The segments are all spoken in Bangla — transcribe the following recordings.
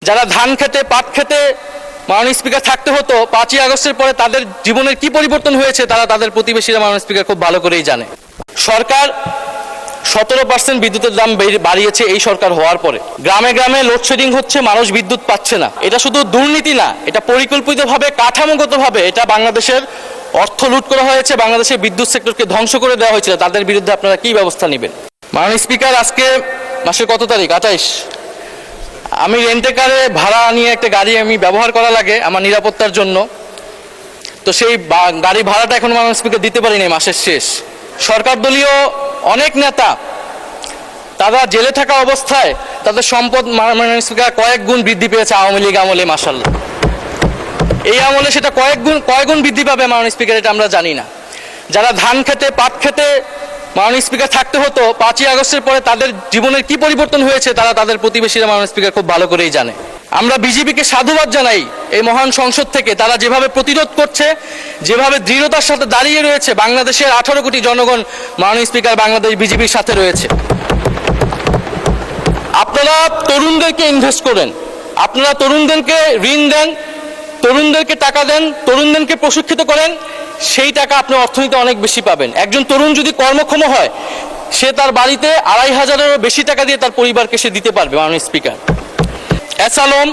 যারা ধান খেতে পাট খেতে মাননীয় স্পিকার থাকতে হতো 5ই আগস্টের পরে তাদের জীবনের কি পরিবর্তন হয়েছে তারা তাদের প্রতিবেশীরা মাননীয় স্পিকার খুব ভালো করেই জানে। সরকার 17% বিদ্যুতের দাম বাড়িয়েছে এই সরকার হওয়ার পরে। গ্রামে গ্রামে লোডশেডিং হচ্ছে, মানুষ বিদ্যুৎ পাচ্ছে না। এটা শুধু দুর্নীতি না, এটা পরিকল্পিতভাবে কাঠামোগতভাবে এটা বাংলাদেশের অর্থ লুট করা হয়েছে, বাংলাদেশের বিদ্যুৎ সেক্টরকে ধ্বংস করে দেওয়া হয়েছিল। তাদের বিরুদ্ধে আপনারা কি ব্যবস্থা নেবেন? মাননীয় স্পিকার, আজকে মাসের কত তারিখ? 28। আমি রেন্টে কারে ভাড়া নিয়ে একটা গাড়ি আমি ব্যবহার করা লাগে আমার নিরাপত্তার জন্য। তো সেই গাড়ি ভাড়াটা এখন মাননীয় স্পিকার দিতে পারিনি মাসের শেষ। সরকার দলীয় অনেক নেতা তারা জেলে থাকা অবস্থায় তাদের সম্পদ মাননীয় স্পিকার কয়েক গুণ বৃদ্ধি পেয়েছে আওয়ামী লীগ আমলে। মাশাআল্লাহ, এই আমলে সেটা কয়েক গুণ বৃদ্ধি পাবে মাননীয় স্পিকার, এটা আমরা জানি না। যারা ধান খেতে পাট খেতে মাননীয় স্পিকার থাকতে হতো 5ই আগস্টের পরে তাদের জীবনের কি পরিবর্তন হয়েছে তারা তাদের প্রতিবেশীরা মাননীয় স্পিকার খুব ভালো করেই জানে। আমরা বিজেপিকে সাধুবাদ জানাই এই মহান সংসদ থেকে, তারা যেভাবে প্রতিরোধ করছে, যেভাবে দৃঢ়তার সাথে দাঁড়িয়ে রয়েছে। বাংলাদেশের 18 কোটি জনগণ মাননীয় স্পিকার বাংলাদেশ বিজেপির সাথে রয়েছে। আপনারা তরুণদেরকে ইনভেস্ট করেন, আপনারা তরুণদেরকে ঋণ দেন, তরুণদেরকে টাকা দেন, তরুণদেরকে প্রশিক্ষিত করেন, সেই টাকা আপনি অর্থনীতিতে অনেক বেশি পাবেন। একজন তরুণ যদি কর্মক্ষম হয় সে তার বাড়িতে 2,500-এরও বেশি টাকা দিয়ে তার পরিবারকে সে দিতে পারবে। মাননীয় স্পিকার, এসালম,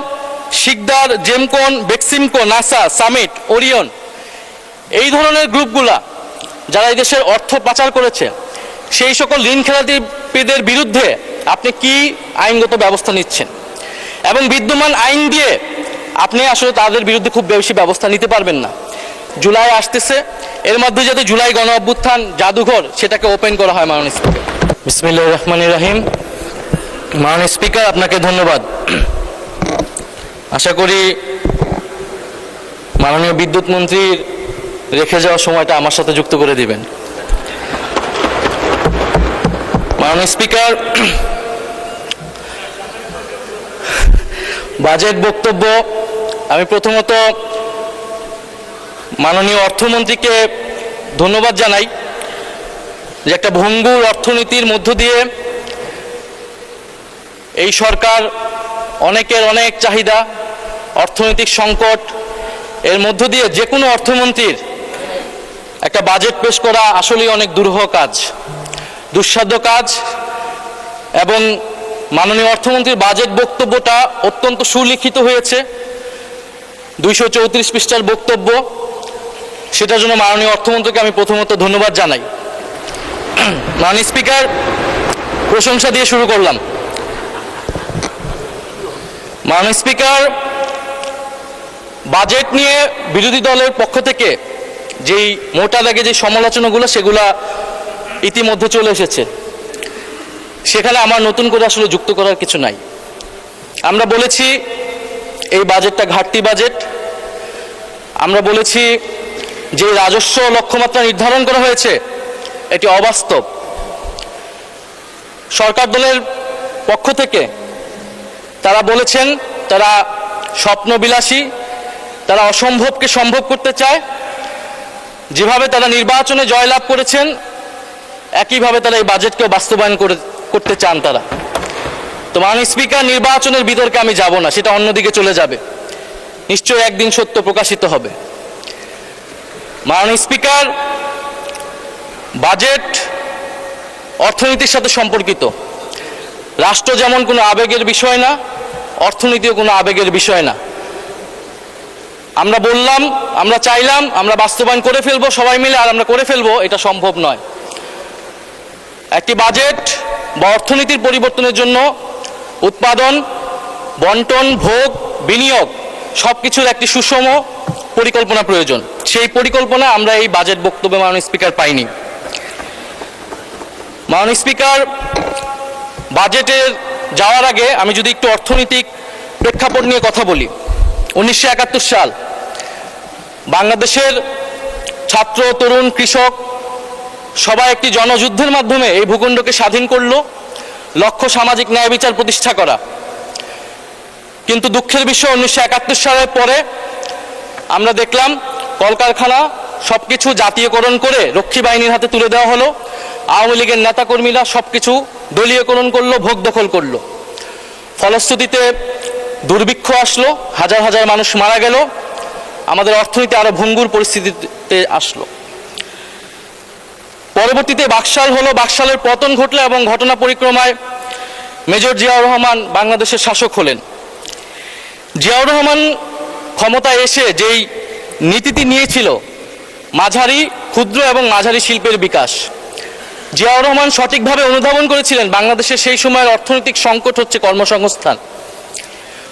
শিকদার, জেমকন, বেক্সিমকো, নাসা, সামিট, ওরিয়ন, এই ধরনের গ্রুপগুলা যারা এই দেশের অর্থ পাচার করেছে সেই সকল ঋণ খেলাপিদের বিরুদ্ধে আপনি কি আইনগত ব্যবস্থা নিচ্ছেন? এবং বিদ্যমান আইন দিয়ে আপনি আসলে তাদের বিরুদ্ধে খুব বেশি ব্যবস্থা নিতে পারবেন না। জুলাই আসতেছে, এর মধ্যে যাতে জুলাই গণ অভ্যুত্থান জাদুঘর সেটাকে ওপেন করা হয়। মাননীয় স্পিকার, বিসমিল্লাহির রহমানির রহিম। মাননীয় স্পিকার, আপনাকে ধন্যবাদ। আশা করি মাননীয় বিদ্যুৎ মন্ত্রীর রেখে যাওয়ার সময়টা আমার সাথে যুক্ত করে দিবেন। মাননীয় স্পিকার, বাজেট বক্তব্য আমি প্রথমত মাননীয় অর্থমন্ত্রীকে ধন্যবাদ জানাই যে একটা ভঙ্গুর অর্থনীতির মধ্য দিয়ে এই সরকার অনেকের অনেক চাহিদা, অর্থনৈতিক সংকট এর মধ্য দিয়ে যে কোনো অর্থমন্ত্রীর একটা বাজেট পেশ করা আসলেই অনেক দুরূহ কাজ, দুঃসাধ্য কাজ। এবং মাননীয় অর্থমন্ত্রীর বাজেট বক্তব্যটা অত্যন্ত সুলিখিত হয়েছে, 234 পৃষ্ঠার বক্তব্য। সেটার জন্য মাননীয় অর্থমন্ত্রীকে আমি প্রথমত ধন্যবাদ জানাই। মাননীয় স্পিকার, প্রশংসা দিয়ে শুরু করলাম। মাননীয় স্পিকার, বাজেট নিয়ে বিরোধী দলের পক্ষ থেকে যেই মোটা দাগে যে সমালোচনাগুলো সেগুলা ইতিমধ্যে চলে এসেছে, সেখানে আমার নতুন করে আসলে যুক্ত করার কিছু নাই। আমরা বলেছি এই বাজেটটা ঘাটতি বাজেট। আমরা বলেছি যে রাজস্ব লক্ষ্যমাত্রা নির্ধারণ করা হয়েছে এটি অবাস্তব। সরকার দলের পক্ষ থেকে তারা বলেছেন তারা স্বপ্নবিলাসী, তারা অসম্ভবকে সম্ভব করতে চায়। যেভাবে তারা নির্বাচনে জয়লাভ করেছেন একইভাবে তারা এই বাজেটকেও বাস্তবায়ন করতে চান তারা। তো মাননীয় স্পিকার, নির্বাচনের বিতর্কে আমি যাব না, সেটা অন্যদিকে চলে যাবে, নিশ্চয়ই একদিন সত্য প্রকাশিত হবে। মাননীয় স্পিকার, বাজেট অর্থনীতির সাথে সম্পর্কিত। রাষ্ট্র যেমন কোনো আবেগের বিষয় না, অর্থনীতিও কোনো আবেগের বিষয় না। আমরা বললাম, আমরা চাইলাম, আমরা বাস্তবায়ন করে ফেলবো সবাই মিলে, আর আমরা করে ফেলবো, এটা সম্ভব নয়। একটি বাজেট বা অর্থনীতির পরিবর্তনের জন্য উৎপাদন, বন্টন, ভোগ, বিনিয়োগ সবকিছুর একটি সুষম পরিকল্পনা প্রয়োজন। সেই পরিকল্পনা আমরা এই বাজেট বক্তব্যে মাননীয় স্পিকার পাইনি। মাননীয় স্পিকার, বাজেটের যাওয়ার আগে আমি যদি একটু অর্থনৈতিক প্রেক্ষাপট নিয়ে কথা বলি। 1971 সাল বাংলাদেশের ছাত্র, তরুণ, কৃষক সবাই একটি জনযুদ্ধের মাধ্যমে এই ভূখণ্ডকে স্বাধীন করলো, লক্ষ্য সামাজিক ন্যায় বিচার প্রতিষ্ঠা করা। কিন্তু দুঃখের বিষয় 1971 সালের পরে আমরা দেখলাম কলকারখানা সবকিছু জাতীয়করণ করে রক্ষী বাহিনীর হাতে তুলে দেওয়া হলো। আওয়ামী লীগের নেতাকর্মীরা সবকিছু দলীয়করণ করলো, ভোগ দখল করলো। ফলশ্রুতিতে দুর্ভিক্ষ আসলো, হাজার হাজার মানুষ মারা গেল, আমাদের অর্থনীতি আরো ভঙ্গুর পরিস্থিতিতে আসলো। পরবর্তীতে বাকশাল হলো, বাকশালের পতন ঘটলো এবং ঘটনা পরিক্রমায় মেজর জিয়াউর রহমান বাংলাদেশের শাসক হলেন। জিয়াউর রহমান ক্ষমতায় এসে যেই নীতিটি নিয়েছিল মাঝারি, ক্ষুদ্র এবং মাঝারি শিল্পের বিকাশ, জিয়াউর রহমান সঠিকভাবে অনুধাবন করেছিলেন বাংলাদেশের সেই সময়ের অর্থনৈতিক সংকট হচ্ছে কর্মসংস্থান।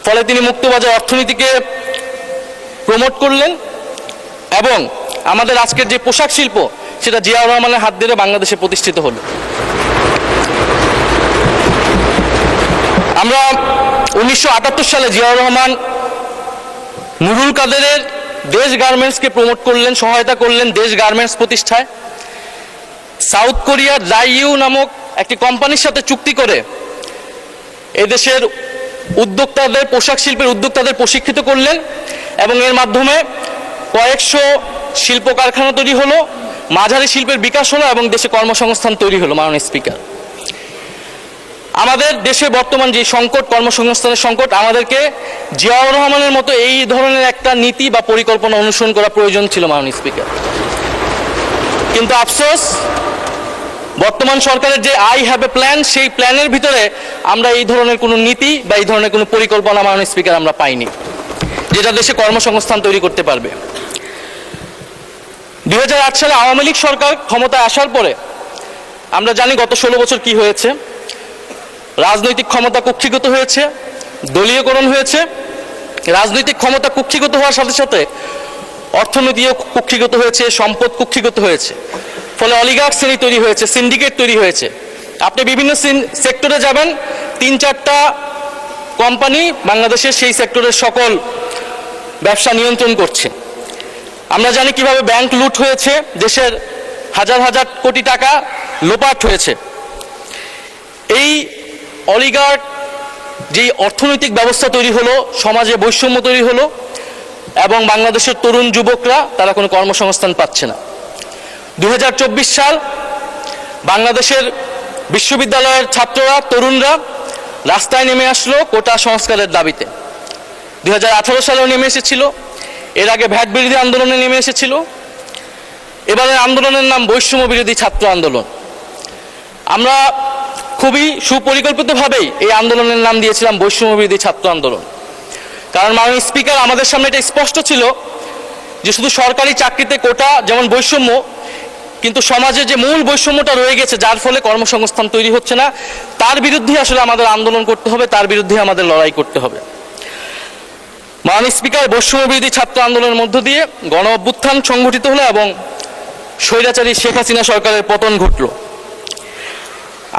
ফলে তিনি মুক্তবাজার অর্থনীতিকে প্রমোট করলেন এবং আমাদের আজকের যে পোশাক শিল্প সেটা জিয়াউর রহমানের হাত ধরে বাংলাদেশে প্রতিষ্ঠিত হলো। আমরা 1978 সালে জিয়াউর রহমান নুরুল কাদেরের দেশ গার্মেন্টসকে প্রমোট করলেন, সহায়তা করলেন দেশ গার্মেন্টস প্রতিষ্ঠায়। সাউথ কোরিয়ার জাইইউ নামক একটি কোম্পানির সাথে চুক্তি করে এদেশের উদ্যোক্তাদের, পোশাক শিল্পের উদ্যোক্তাদের প্রশিক্ষিত করলেন এবং এর মাধ্যমে কয়েকশো শিল্প কারখানা তৈরি হলো, মাঝারি শিল্পের বিকাশ হলো এবং দেশে কর্মসংস্থান তৈরি হলো। মাননীয় স্পিকার, আমাদের দেশে বর্তমান যে সংকট, কর্মসংস্থানের সংকট, আমাদেরকে জিয়াউর রহমানের মতো এই ধরনের একটা নীতি বা পরিকল্পনা অনুসরণ করা প্রয়োজন ছিল মাননীয় স্পিকার। কিন্তু আফসোস, বর্তমান সরকারের যে আই হ্যাভ এ প্ল্যান, সেই প্ল্যানের ভিতরে আমরা এই ধরনের কোনো নীতি বা এই ধরনের কোনো পরিকল্পনা মাননীয় স্পিকার আমরা পাইনি, যেটা দেশে কর্মসংস্থান তৈরি করতে পারবে। 2008 সালে আওয়ামী লীগ সরকার ক্ষমতায় আসার পরে আমরা জানি গত 16 বছর কি হয়েছে। রাজনৈতিক ক্ষমতা কুক্ষিগত হয়েছে, দলীয়করণ হয়েছে। রাজনৈতিক ক্ষমতা কুক্ষিগত হওয়ার সাথে সাথে অর্থনীতিও কুক্ষিগত হয়েছে, সম্পদ কুক্ষিগত হয়েছে। ফলে অলিগার্ক শ্রেণী তৈরি হয়েছে, সিন্ডিকেট তৈরি হয়েছে। আপনি বিভিন্ন সেক্টরে যাবেন, 3-4টা কোম্পানি বাংলাদেশের সেই সেক্টরের সকল ব্যবসা নিয়ন্ত্রণ করছে। আমরা জানি কিভাবে ব্যাংক লুট হয়েছে, দেশের হাজার হাজার কোটি টাকা লোপাট হয়েছে। এই অলিগার্ক যেই অর্থনৈতিক ব্যবস্থা তৈরি হলো, সমাজে বৈষম্য তৈরি হলো এবং বাংলাদেশের তরুণ যুবকরা তারা কোনো কর্মসংস্থান পাচ্ছে না। 2024 সাল, বাংলাদেশের বিশ্ববিদ্যালয়ের ছাত্ররা, তরুণরা রাস্তায় নেমে আসলো কোটা সংস্কারের দাবিতে। 2018 সালেও নেমে এসেছিল, এর আগে ভ্যাট বিরোধী আন্দোলনে নেমে এসেছিল। এবারের আন্দোলনের নাম বৈষম্য বিরোধী ছাত্র আন্দোলন। আমরা খুবই সুপরিকল্পিতভাবেই এই আন্দোলনের নাম দিয়েছিলাম বৈষম্য বিরোধী ছাত্র আন্দোলন। কারণ মাননীয় স্পিকার, আমাদের সামনে এটা স্পষ্ট ছিল যে শুধু সরকারি চাকরিতে কোটা যেমন বৈষম্য, কিন্তু সমাজে যে মূল বৈষম্যটা রয়ে গেছে, যার ফলে কর্মসংস্থান তৈরি হচ্ছে না, তার বিরুদ্ধে আসলে আমাদের আন্দোলন করতে হবে, তার বিরুদ্ধে আমাদের লড়াই করতে হবে। মাননীয় স্পিকার, বৈষম্য বিরোধী ছাত্র আন্দোলনের মধ্য দিয়ে গণ অভ্যুত্থান সংগঠিত হলো এবং স্বৈরাচারী শেখ হাসিনা সরকারের পতন ঘটল।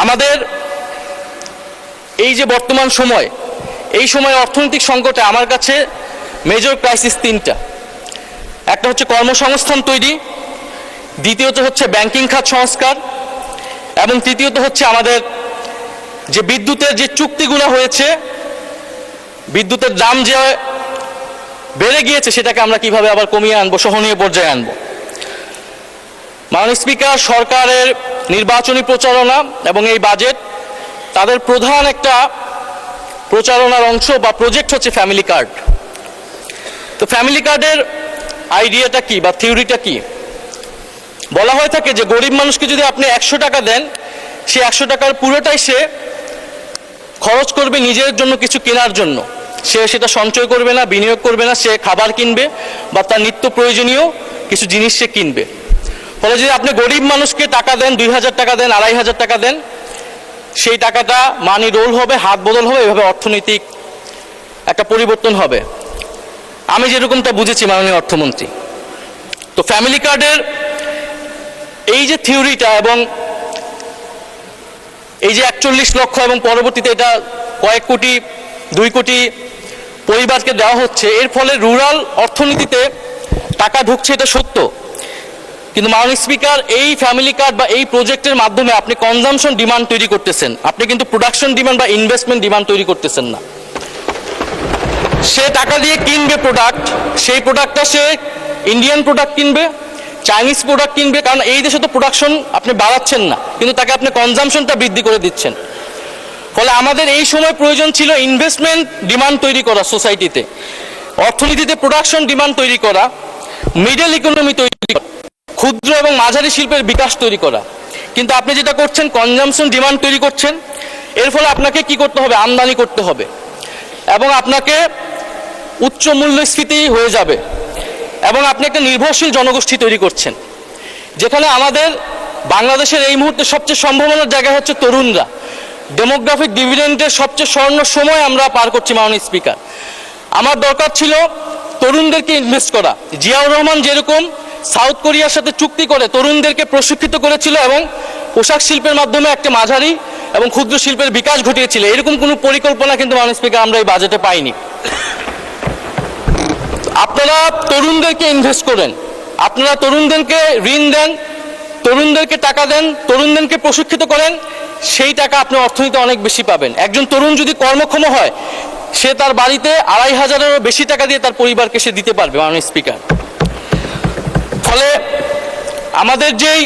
আমাদের এই যে বর্তমান সময়, এই সময় অর্থনৈতিক সংকটে আমার কাছে মেজর ক্রাইসিস 3টা। একটা হচ্ছে কর্মসংস্থান তৈরি, দ্বিতীয়ত হচ্ছে ব্যাংকিং খাত সংস্কার এবং তৃতীয়ত হচ্ছে আমাদের যে বিদ্যুতের যে চুক্তিগুলো হয়েছে, বিদ্যুতের দাম যে বেড়ে গিয়েছে সেটাকে আমরা কিভাবে আবার কমিয়ে আনবো, সহনীয় পর্যায়ে আনবো। মাননীয় স্পিকার, সরকারের নির্বাচনী প্রচারণা এবং এই বাজেট, তাদের প্রধান একটা প্রচারণার অংশ বা প্রজেক্ট হচ্ছে ফ্যামিলি কার্ড। তো ফ্যামিলি কার্ডের আইডিয়াটা কি বা থিওরিটা কি? বলা হয়ে থাকে যে গরিব মানুষকে যদি আপনি 100 টাকা দেন, সে 100 টাকার পুরোটাই সে খরচ করবে নিজের জন্য কিছু কেনার জন্য। সে সেটা সঞ্চয় করবে না, বিনিয়োগ করবে না, সে খাবার কিনবে বা তার নিত্য প্রয়োজনীয় কিছু জিনিস সে কিনবে। ফলে যদি আপনি গরিব মানুষকে টাকা দেন, 2000 টাকা দেন, 2500 টাকা দেন, সেই টাকাটা মানি রোল হবে, হাত বদল হবে, এভাবে অর্থনৈতিক একটা পরিবর্তন হবে। আমি যেরকমটা বুঝেছি মাননীয় অর্থমন্ত্রী। তো ফ্যামিলি কার্ডের এই যে থিওরিটা এবং এই যে 41 লক্ষ এবং পরবর্তীতে এটা কয়েক কোটি, 2 কোটি পরিবারকে দেওয়া হচ্ছে, এর ফলে রুরাল অর্থনীতিতে টাকা ঢুকছে, এটা সত্য। কিন্তু মাননীয় স্পিকার, এই ফ্যামিলি কার্ড বা এই প্রজেক্টের মাধ্যমে আপনি কনজামশন ডিমান্ড তৈরি করতেছেন, আপনি কিন্তু প্রোডাকশন ডিমান্ড বা ইনভেস্টমেন্ট ডিমান্ড তৈরি করতেছেন না। সে টাকা দিয়ে কিনবে প্রোডাক্ট, সেই প্রোডাক্টটা সে ইন্ডিয়ান প্রোডাক্ট কিনবে, চাইনিজ প্রোডাক্ট কিনবে, কারণ এই দেশে তো প্রোডাকশন আপনি বাড়াচ্ছেন না, কিন্তু তাকে আপনি কনজামশনটা বৃদ্ধি করে দিচ্ছেন। ফলে আমাদের এই সময় প্রয়োজন ছিল ইনভেস্টমেন্ট ডিমান্ড তৈরি করা, সোসাইটিতে অর্থনীতিতে প্রোডাকশন ডিমান্ড তৈরি করা, মিডল ইকোনমি তৈরি করা, ক্ষুদ্র এবং মাঝারি শিল্পের বিকাশ তৈরি করা। কিন্তু আপনি যেটা করছেন, কনজামশন ডিমান্ড তৈরি করছেন। এর ফলে আপনাকে কি করতে হবে? আমদানি করতে হবে এবং আপনাকে উচ্চ মূল্যস্ফীতি হয়ে যাবে এবং আপনি একটা নির্ভরশীল জনগোষ্ঠী তৈরি করছেন, যেখানে আমাদের বাংলাদেশের এই মুহূর্তে সবচেয়ে সম্ভাবনার জায়গা হচ্ছে তরুণরা। ডেমোগ্রাফিক ডিভিডেন্ডের সবচেয়ে স্বর্ণ সময় আমরা পার করছি মাননীয় স্পিকার। আমার দরকার ছিল তরুণদেরকে ইনভেস্ট করা। জিয়াউর রহমান যেরকম সাউথ কোরিয়ার সাথে চুক্তি করে তরুণদেরকে প্রশিক্ষিত করেছিল এবং পোশাক শিল্পের মাধ্যমে একটা মাঝারি এবং ক্ষুদ্র শিল্পের বিকাশ ঘটিয়েছিল, এরকম কোনো পরিকল্পনা কিন্তু মাননীয় স্পিকার আমরা এই বাজেটে পাইনি। আপনারা তরুণদেরকে ইনভেস্ট করেন, আপনারা তরুণদেরকে ঋণ দেন, তরুণদেরকে টাকা দেন, তরুণদেরকে প্রশিক্ষিত করেন, সেই টাকা আপনি অর্থনীতিতে অনেক বেশি পাবেন। একজন তরুণ যদি কর্মক্ষম হয়, সে তার বাড়িতে ২৫০০-এরও বেশি টাকা দিয়ে তার পরিবারকে সে দিতে পারবে মাননীয় স্পিকার। ফলে আমাদের যেই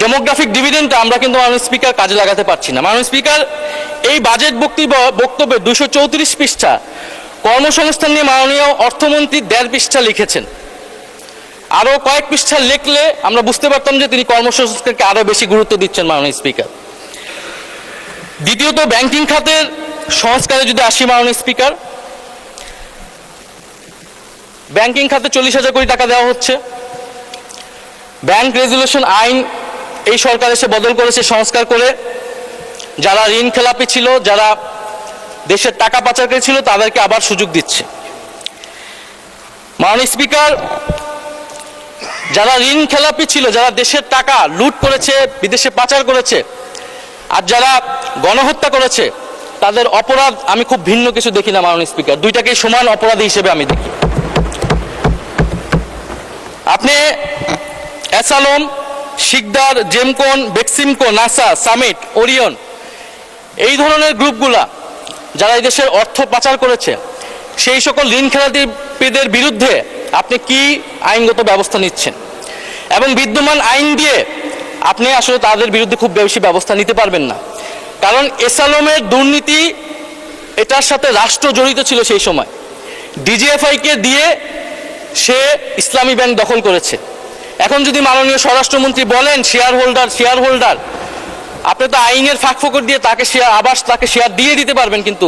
ডেমোগ্রাফিক ডিভিডেন্ডটা আমরা কিন্তু মাননীয় স্পিকার কাজে লাগাতে পারছি না। মাননীয় স্পিকার এই বাজেট বক্তব্যে ২৩৪ পৃষ্ঠা কর্মসংস্থান নিয়ে মাননীয় অর্থমন্ত্রী ১.৫ পৃষ্ঠা লিখেছেন। আরও কয়েক পৃষ্ঠা লিখলে আমরা বুঝতে পারতাম যে তিনি কর্মসংস্থানকে আরও বেশি গুরুত্ব দিচ্ছেন মাননীয় স্পিকার। দ্বিতীয়ত, ব্যাংকিং খাতের সংস্কারে যদি আসি মাননীয় স্পিকার, ব্যাংকিং খাতে ৪০,০০০ কোটি টাকা দেওয়া হচ্ছে। ব্যাংক রেজুলেশন আইন এই সরকার এসে বদল করেছে, সংস্কার করে যারা ঋণ খেলাপি ছিল, যারা দেশের টাকা পাচারকারী ছিল, তাদেরকে আবার সুযোগ দিচ্ছে। মাননীয় স্পিকার, যারা ঋণ খেলাপি ছিল, যারা দেশের টাকা লুট করেছে, বিদেশে পাচার করেছে, আর যারা গণহত্যা করেছে, তাদের অপরাধ আমি খুব ভিন্ন কিছু দেখি না মাননীয় স্পিকার, দুইটাকেই সমান অপরাধী হিসেবে আমি দেখি। আপনি অ্যাসালম, শিকদার, জেমকন, বেক্সিমকো, নাসা, সামিট, ওরিয়ন, এই ধরনের গ্রুপগুলা যারা এই দেশের অর্থ পাচার করেছে, সেই সকল ঋণ খেলাপিদের বিরুদ্ধে আপনি কি আইনগত ব্যবস্থা নিচ্ছেন? এবং বিদ্যমান আইন দিয়ে আপনি আসলে তাদের বিরুদ্ধে খুব বেশি ব্যবস্থা নিতে পারবেন না, কারণ এসালমের দুর্নীতি, এটার সাথে রাষ্ট্র জড়িত ছিল সেই সময়। ডিজিএফআইকে দিয়ে সে ইসলামী ব্যাংক দখল করেছে। এখন যদি মাননীয় স্বরাষ্ট্রমন্ত্রী বলেন শেয়ার হোল্ডার, আপনি তো আইনের ফাঁকফোকর দিয়ে তাকে শেয়ার দিয়ে দিতে পারবেন, কিন্তু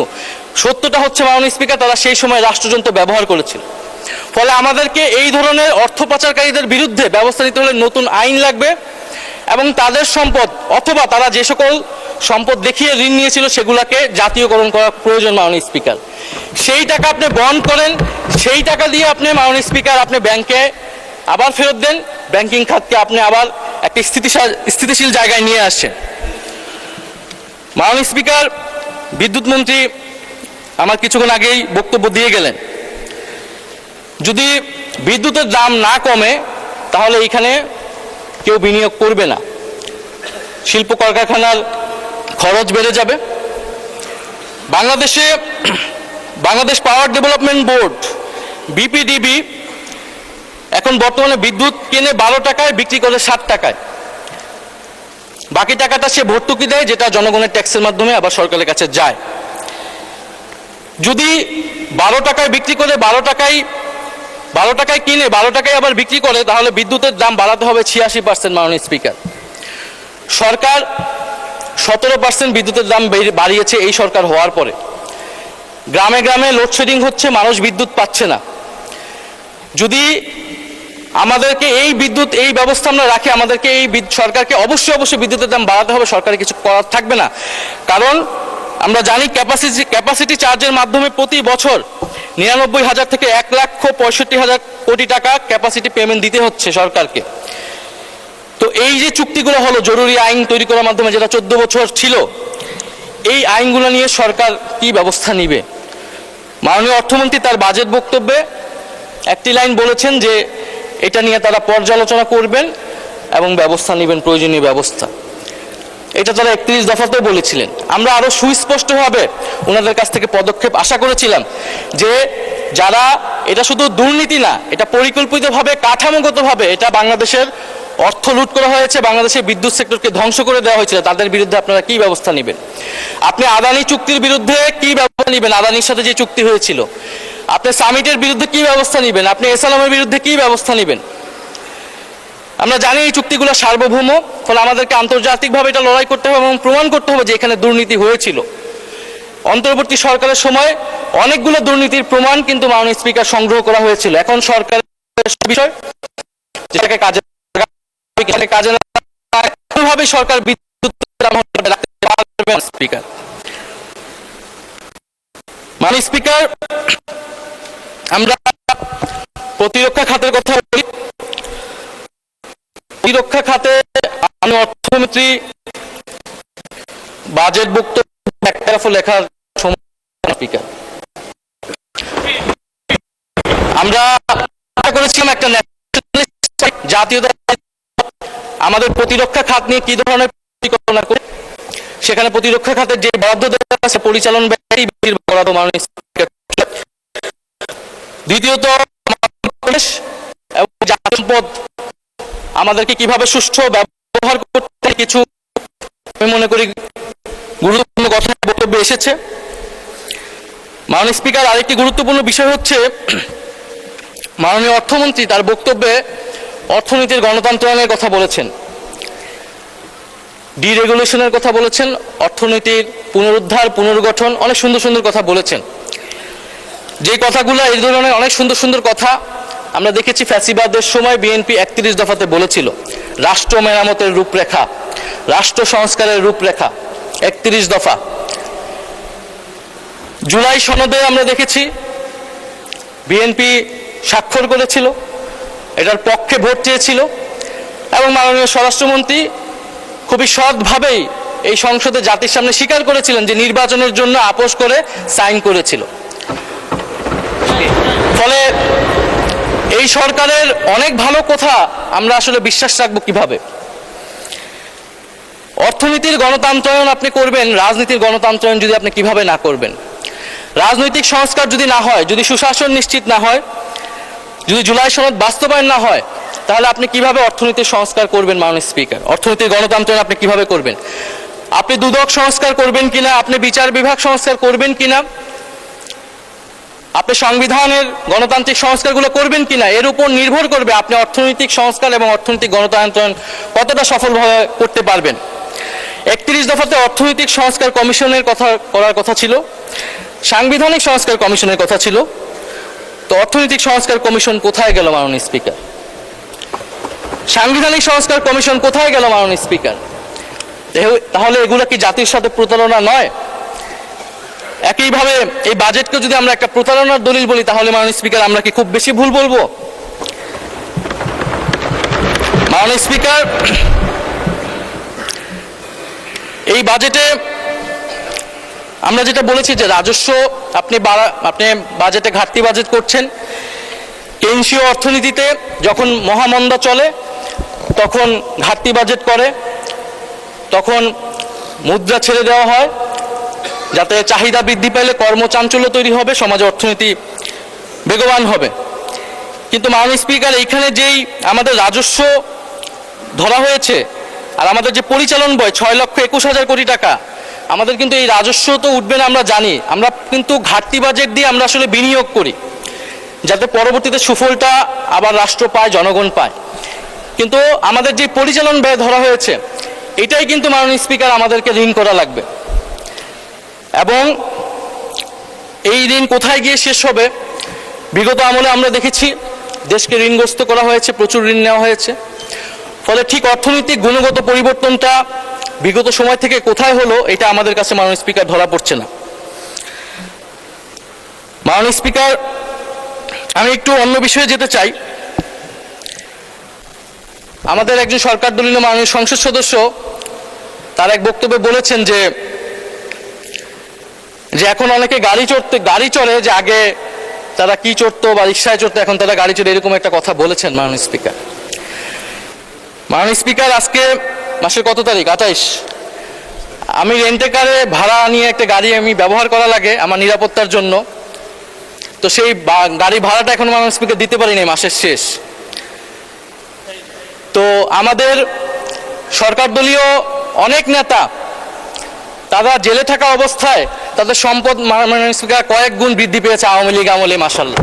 সত্যটা হচ্ছে মাননীয় স্পিকার, তারা সেই সময় রাষ্ট্রযন্ত্র ব্যবহার করেছিল। ফলে আমাদেরকে এই ধরনের অর্থ পাচারকারীদের বিরুদ্ধে ব্যবস্থা নিতে হলে নতুন আইন লাগবে এবং তাদের সম্পদ অথবা তারা যে সকল সম্পদ দেখিয়ে ঋণ নিয়েছিল সেগুলোকে জাতীয়করণ করা প্রয়োজন মাননীয় স্পিকার। সেই টাকা আপনি বন্ড করেন, সেই টাকা দিয়ে আপনি মাননীয় স্পিকার আপনি ব্যাংকে আবার ফেরত দেন, ব্যাংকিং খাতকে আপনি আবার একটি স্থিতিশীল জায়গায় নিয়ে আসেন। মাননীয় স্পিকার, বিদ্যুৎ মন্ত্রী আমার কিছুক্ষণ আগেই বক্তব্য দিয়ে গেলেন, যদি বিদ্যুতের দাম না কমে তাহলে এখানে কেউ বিনিয়োগ করবে না, শিল্প কলকারখানার খরচ বেড়ে যাবে। Bangladesh power development board BPDB এখন বর্তমানে বিদ্যুৎ কেনে 12 টাকায়, বিক্রি করে 7 টাকায়। বাকি টাকাটা সে ভর্তুকি দেয়, যেটা জনগণের ট্যাক্সের মাধ্যমে আবার সরকারের কাছে যায়। যদি 12 টাকায় বিক্রি করে 12 টাকায় কিনে 12 টাকায় আবার বিক্রি করে, তাহলে বিদ্যুতের দাম বাড়াতে হবে 86%। মাননীয় স্পিকার, সরকার 17% বিদ্যুতের দাম বাড়িয়েছে এই সরকার হওয়ার পরে। গ্রামে গ্রামে লোডশেডিং হচ্ছে, মানুষ বিদ্যুৎ পাচ্ছে না। যদি আমাদেরকে এই ব্যবস্থা আমরা রাখি, আমাদেরকে সরকারকে অবশ্যই বিদ্যুতের দাম বাড়াতে হবে, সরকারের কিছু করার থাকবে না। কারণ আমরা জানি ক্যাপাসিটি চার্জের মাধ্যমে প্রতি বছর 99,000 থেকে 1,65,000 কোটি টাকা ক্যাপাসিটি পেমেন্ট দিতে হচ্ছে সরকারকে। তো এই যে চুক্তিগুলো হলো জরুরি আইন তৈরি করার মাধ্যমে, যেটা 14 বছর ছিল, এই আইনগুলো নিয়ে সরকার কি ব্যবস্থা নিবে? মাননীয় অর্থমন্ত্রী তার বাজেট বক্তব্যে একটি লাইন বলেছেন যে এটা নিয়ে তারা পর্যালোচনা করবেন এবং ব্যবস্থা নেবেন, প্রয়োজনীয় ব্যবস্থা। এটা তারা 31 দফাতেও বলেছিলেন। আমরা আরো সুস্পষ্টভাবে ওনাদের কাছ থেকে পদক্ষেপ আশা করেছিলাম যে যারা, এটা শুধু দুর্নীতি না, এটা পরিকল্পিতভাবে, কাঠামোগতভাবে এটা বাংলাদেশের অর্থ লুট করা হয়েছে, বাংলাদেশের বিদ্যুৎ সেক্টরকে ধ্বংস করে দেওয়া হয়েছিল, তাদের বিরুদ্ধে আপনারা কি ব্যবস্থা নেবেন? আপনি আদানি চুক্তির বিরুদ্ধে কি ব্যবস্থা নেবেন? আদানির সাথে যে চুক্তি হয়েছিল, আপনি সামিটের বিরুদ্ধে কি ব্যবস্থা নেবেন? আপনি এসালামের বিরুদ্ধে কি ব্যবস্থা নেবেন? আমরা জানি এই চুক্তিগুলো সার্বভৌম, ফলে আমাদেরকে আন্তর্জাতিকভাবে এটা লড়াই করতে হবে এবং প্রমাণ করতে হবে যে এখানে দুর্নীতি হয়েছিল। অন্তর্বর্তী সরকারের সময় অনেকগুলো দুর্নীতির প্রমাণ কিন্তু মাননীয় স্পিকার সংগ্রহ করা হয়েছিল। এখন সরকারের বিষয় যেটাকে কাজে ভাবে সরকার বিদ্যুৎ স্পিকার মাননীয় স্পিকার, আমরা প্রতিরক্ষা খাতের কথা বলি। প্রতিরক্ষা খাতে আমি অর্থমন্ত্রী বাজেট বক্তব্য একটা লেখার সময় স্পিকার আমরা করেছিলাম একটা জাতীয় আমাদের প্রতিরক্ষা খাত নিয়ে কি ধরনের পরিকল্পনা করে, সেখানে প্রতিরক্ষা খাতের যে বরাদ্দ দেওয়া আছে পরিচালন ব্যয় বরাদ্দ মাননীয় স্পিকার। দ্বিতীয়ত জাতীয় সম্পদ আমাদেরকে কিভাবে সুষ্ঠু ব্যবহার করতে, কিছু আমি মনে করি গুরুত্বপূর্ণ কথা বক্তব্যে এসেছে। মাননীয় স্পিকার, আরেকটি গুরুত্বপূর্ণ বিষয় হচ্ছে মাননীয় অর্থমন্ত্রী তার বক্তব্যে অর্থনীতির গণতন্ত্রায়নের কথা বলেছেন, ডিরেগুলেশনের কথা বলেছেন, অর্থনীতির পুনরুদ্ধার পুনর্গঠন, অনেক সুন্দর সুন্দর কথা বলেছেন। যে কথাগুলো এই ধরনের অনেক সুন্দর সুন্দর কথা আমরা দেখেছি ফ্যাসিবাদের সময় বিএনপি 31 দফাতে বলেছিল, রাষ্ট্র মেরামতের রূপরেখা, রাষ্ট্র সংস্কারের রূপরেখা, 31 দফা। জুলাই সনদে আমরা দেখেছি বিএনপি স্বাক্ষর করেছিল, এটার পক্ষে ভোট চেয়েছিল এবং মাননীয় স্বরাষ্ট্রমন্ত্রী খুবই সৎভাবেই এই সংসদে জাতির সামনে স্বীকার করেছিলেন যে নির্বাচনের জন্য আপোষ করে সাইন করেছিল। ফলে এই সরকারের অনেক ভালো কথা আমরা আসলে বিশ্বাস রাখবো কিভাবে? অর্থনীতির গণতন্ত্রায়ন আপনি করবেন, রাজনীতির গণতন্ত্রায়ন যদি আপনি কিভাবে না করবেন? রাজনৈতিক সংস্কার যদি না হয়, যদি সুশাসন নিশ্চিত না হয়, যদি জুলাই সনদ বাস্তবায়ন না হয়, তাহলে আপনি কিভাবে অর্থনীতির সংস্কার করবেন? মাননীয় স্পিকার, অর্থনীতির গণতন্ত্রায়ন আপনি কিভাবে করবেন? আপনি দুদক সংস্কার করবেন কিনা, আপনি বিচার বিভাগ সংস্কার করবেন কিনা, আপনি সংবিধানের গণতান্ত্রিক সংস্কারগুলো করবেন কিনা, এর উপর নির্ভর করবে আপনি অর্থনৈতিক সংস্কার এবং অর্থনৈতিক গণতন্ত্রায়ন কতটা সফলভাবে করতে পারবেন। 31 দফাতে অর্থনৈতিক সংস্কার কমিশনের কথা করার কথা ছিল, সাংবিধানিক সংস্কার কমিশনের কথা ছিল, তো অর্থনৈতিক সংস্কার কমিশন কোথায় গেল মাননীয় স্পিকার? সাংবিধানিক সংস্কার কমিশন কোথায় গেল মাননীয় স্পিকার? তাহলে এগুলো কি জাতির সাথে প্রতারণা নয়? একইভাবে এই বাজেটকে যদি আমরা একটা প্রতারণার দলিল বলি, তাহলে মাননীয় স্পিকার আমরা কি খুব বেশি ভুল বলবো? মাননীয় স্পিকার, এই বাজেটে আমরা যেটা বলেছি যে রাজস্ব আপনি বাজেটে ঘাটতি বাজেট করছেন। কেন্দ্রীয় অর্থনীতিতে যখন মহামন্দা চলে তখন ঘাটতি বাজেট করে, তখন মুদ্রা ছেড়ে দেওয়া হয় যাতে চাহিদা বৃদ্ধি পেলে কর্মচাঞ্চল্য তৈরি হবে, সমাজে অর্থনীতি বেগবান হবে। কিন্তু মাননীয় স্পিকার, এইখানে যেই আমাদের রাজস্ব ধরা হয়েছে আর আমাদের যে পরিচালন ব্যয় 6,21,000 কোটি টাকা, আমাদের কিন্তু এই রাজস্ব তো উঠবে না আমরা জানি, আমরা কিন্তু ঘাটতি বাজেট দিয়ে আমরা আসলে বিনিয়োগ করি যাতে পরবর্তীতে সুফলটা আবার রাষ্ট্র পায়, জনগণ পায়। কিন্তু আমাদের যে পরিচালন ব্যয় ধরা হয়েছে এটাই কিন্তু মাননীয় স্পিকার আমাদেরকে ঋণ করা লাগবে, এবং এই ঋণ কোথায় গিয়ে শেষ হবে? বিগত আমলে আমরা দেখেছি দেশকে ঋণগ্রস্ত করা হয়েছে, প্রচুর ঋণ নেওয়া হয়েছে। ফলে ঠিক অর্থনৈতিক গুণগত পরিবর্তনটা বিগত সময় থেকে কোথায় হলো এটা আমাদের কাছে মাননীয় স্পিকার ধরা পড়ছে না। মাননীয় স্পিকার, আমি একটু অন্য বিষয়ে যেতে চাই। আমাদের একজন সরকার দলীয় মাননীয় সংসদ সদস্য তার এক বক্তব্যে বলেছেন যে এখন অনেকে গাড়ি চড়ে, যে আগে তারা কি চড়তো বা রিক্সায় চড়তো, এখন তারা গাড়ি চড়ে, এরকম একটা কথা বলেছেন মাননীয় স্পিকার। মাননীয় স্পিকার, আজকে মাসের কত তারিখ? 28। আমি রেন্টে কারে ভাড়া নিয়ে একটা গাড়ি আমি ব্যবহার করা লাগে আমার নিরাপত্তার জন্য, তো সেই গাড়ি ভাড়াটা এখন মাননীয় স্পিকার দিতে পারিনি মাসের শেষ। তো আমাদের সরকার দলীয় অনেক নেতা তারা জেলে থাকা অবস্থায় তাদের সম্পদ মাননীয় স্পিকার কয়েক গুণ বৃদ্ধি পেয়েছে আওয়ামী লীগ আমলে, মাশাআল্লাহ।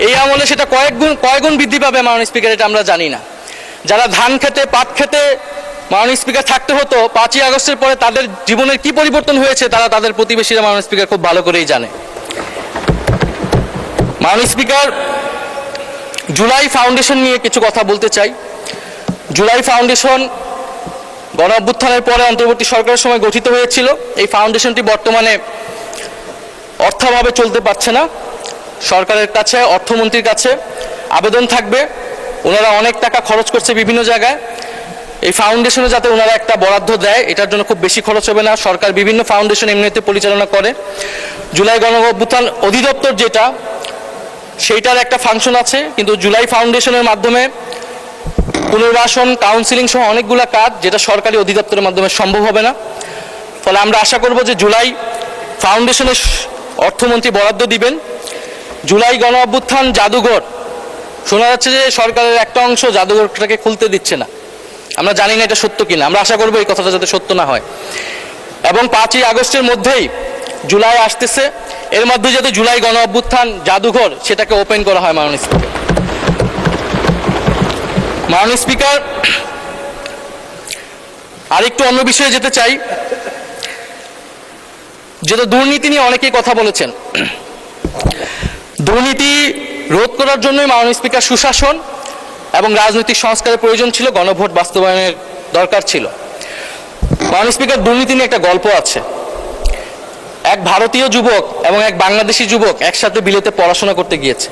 এই আমলে সেটা কয়েক গুণ বৃদ্ধি পাবে মাননীয় স্পিকার, এটা আমরা জানি না। যারা ধান খেতে পাট খেতে মাননীয় স্পিকার থাকতে হতো, 5ই আগস্টের পরে তাদের জীবনের কি পরিবর্তন হয়েছে তারা তাদের প্রতিবেশীরা মাননীয় স্পিকার খুব ভালো করেই জানে। মাননীয় স্পিকার, জুলাই ফাউন্ডেশন নিয়ে কিছু কথা বলতে চাই। জুলাই ফাউন্ডেশন গণ অভ্যুত্থানের পরে অন্তর্বর্তী সরকারের সময় গঠিত হয়েছিল। এই ফাউন্ডেশনটি বর্তমানে অর্থাভাবে চলতে পারছে না। সরকারের কাছে, অর্থমন্ত্রীর কাছে আবেদন থাকবে। ওনারা অনেক টাকা খরচ করছে বিভিন্ন জায়গায়। এই ফাউন্ডেশনে যাতে ওনারা একটা বরাদ্দ দেয়, এটার জন্য খুব বেশি খরচ হবে না। সরকার বিভিন্ন ফাউন্ডেশন এমনিতে পরিচালনা করে। জুলাই গণ অভ্যুত্থান অধিদপ্তর যেটা, সেইটার একটা ফাংশন আছে, কিন্তু জুলাই ফাউন্ডেশনের মাধ্যমে পুনর্বাসন, কাউন্সিলিং সহ অনেকগুলো কাজ যেটা সরকারি অধিদপ্তরের মাধ্যমে সম্ভব হবে না। ফলে আমরা আশা করব যে জুলাই ফাউন্ডেশনের অর্থমন্ত্রী বরাদ্দ দিবেন। জুলাই গণ অভ্যুত্থান জাদুঘর, শোনা যাচ্ছে যে সরকারের একটা অংশ জাদুঘরটাকে খুলতে দিচ্ছে না। আমরা জানি না এটা সত্য কিনা, আমরা আশা করবো এই কথাটা যাতে সত্য না হয়। এবং 5ই আগস্টের মধ্যেই জুলাই আসতেছে, এর মধ্যে যাতে জুলাই গণ অভ্যুত্থান জাদুঘর সেটাকে ওপেন করা হয় মাননীয় স্পিকার। মাননীয় স্পিকার, আরেকটু অন্য বিষয়ে যেতে চাই, যেটা দুর্নীতি নিয়ে অনেকেই কথা বলেছেন। দুর্নীতি রোধ করার জন্যই মাননীয় স্পিকার সুশাসন এবং রাজনৈতিক সংস্কারের প্রয়োজন ছিল, গণভোট বাস্তবায়নের দরকার ছিল। মাননীয় স্পিকার, দুর্নীতি নিয়ে একটা গল্প আছে। এক ভারতীয় যুবক এবং এক বাংলাদেশি যুবক একসাথে বিলেতে পড়াশোনা করতে গিয়েছে।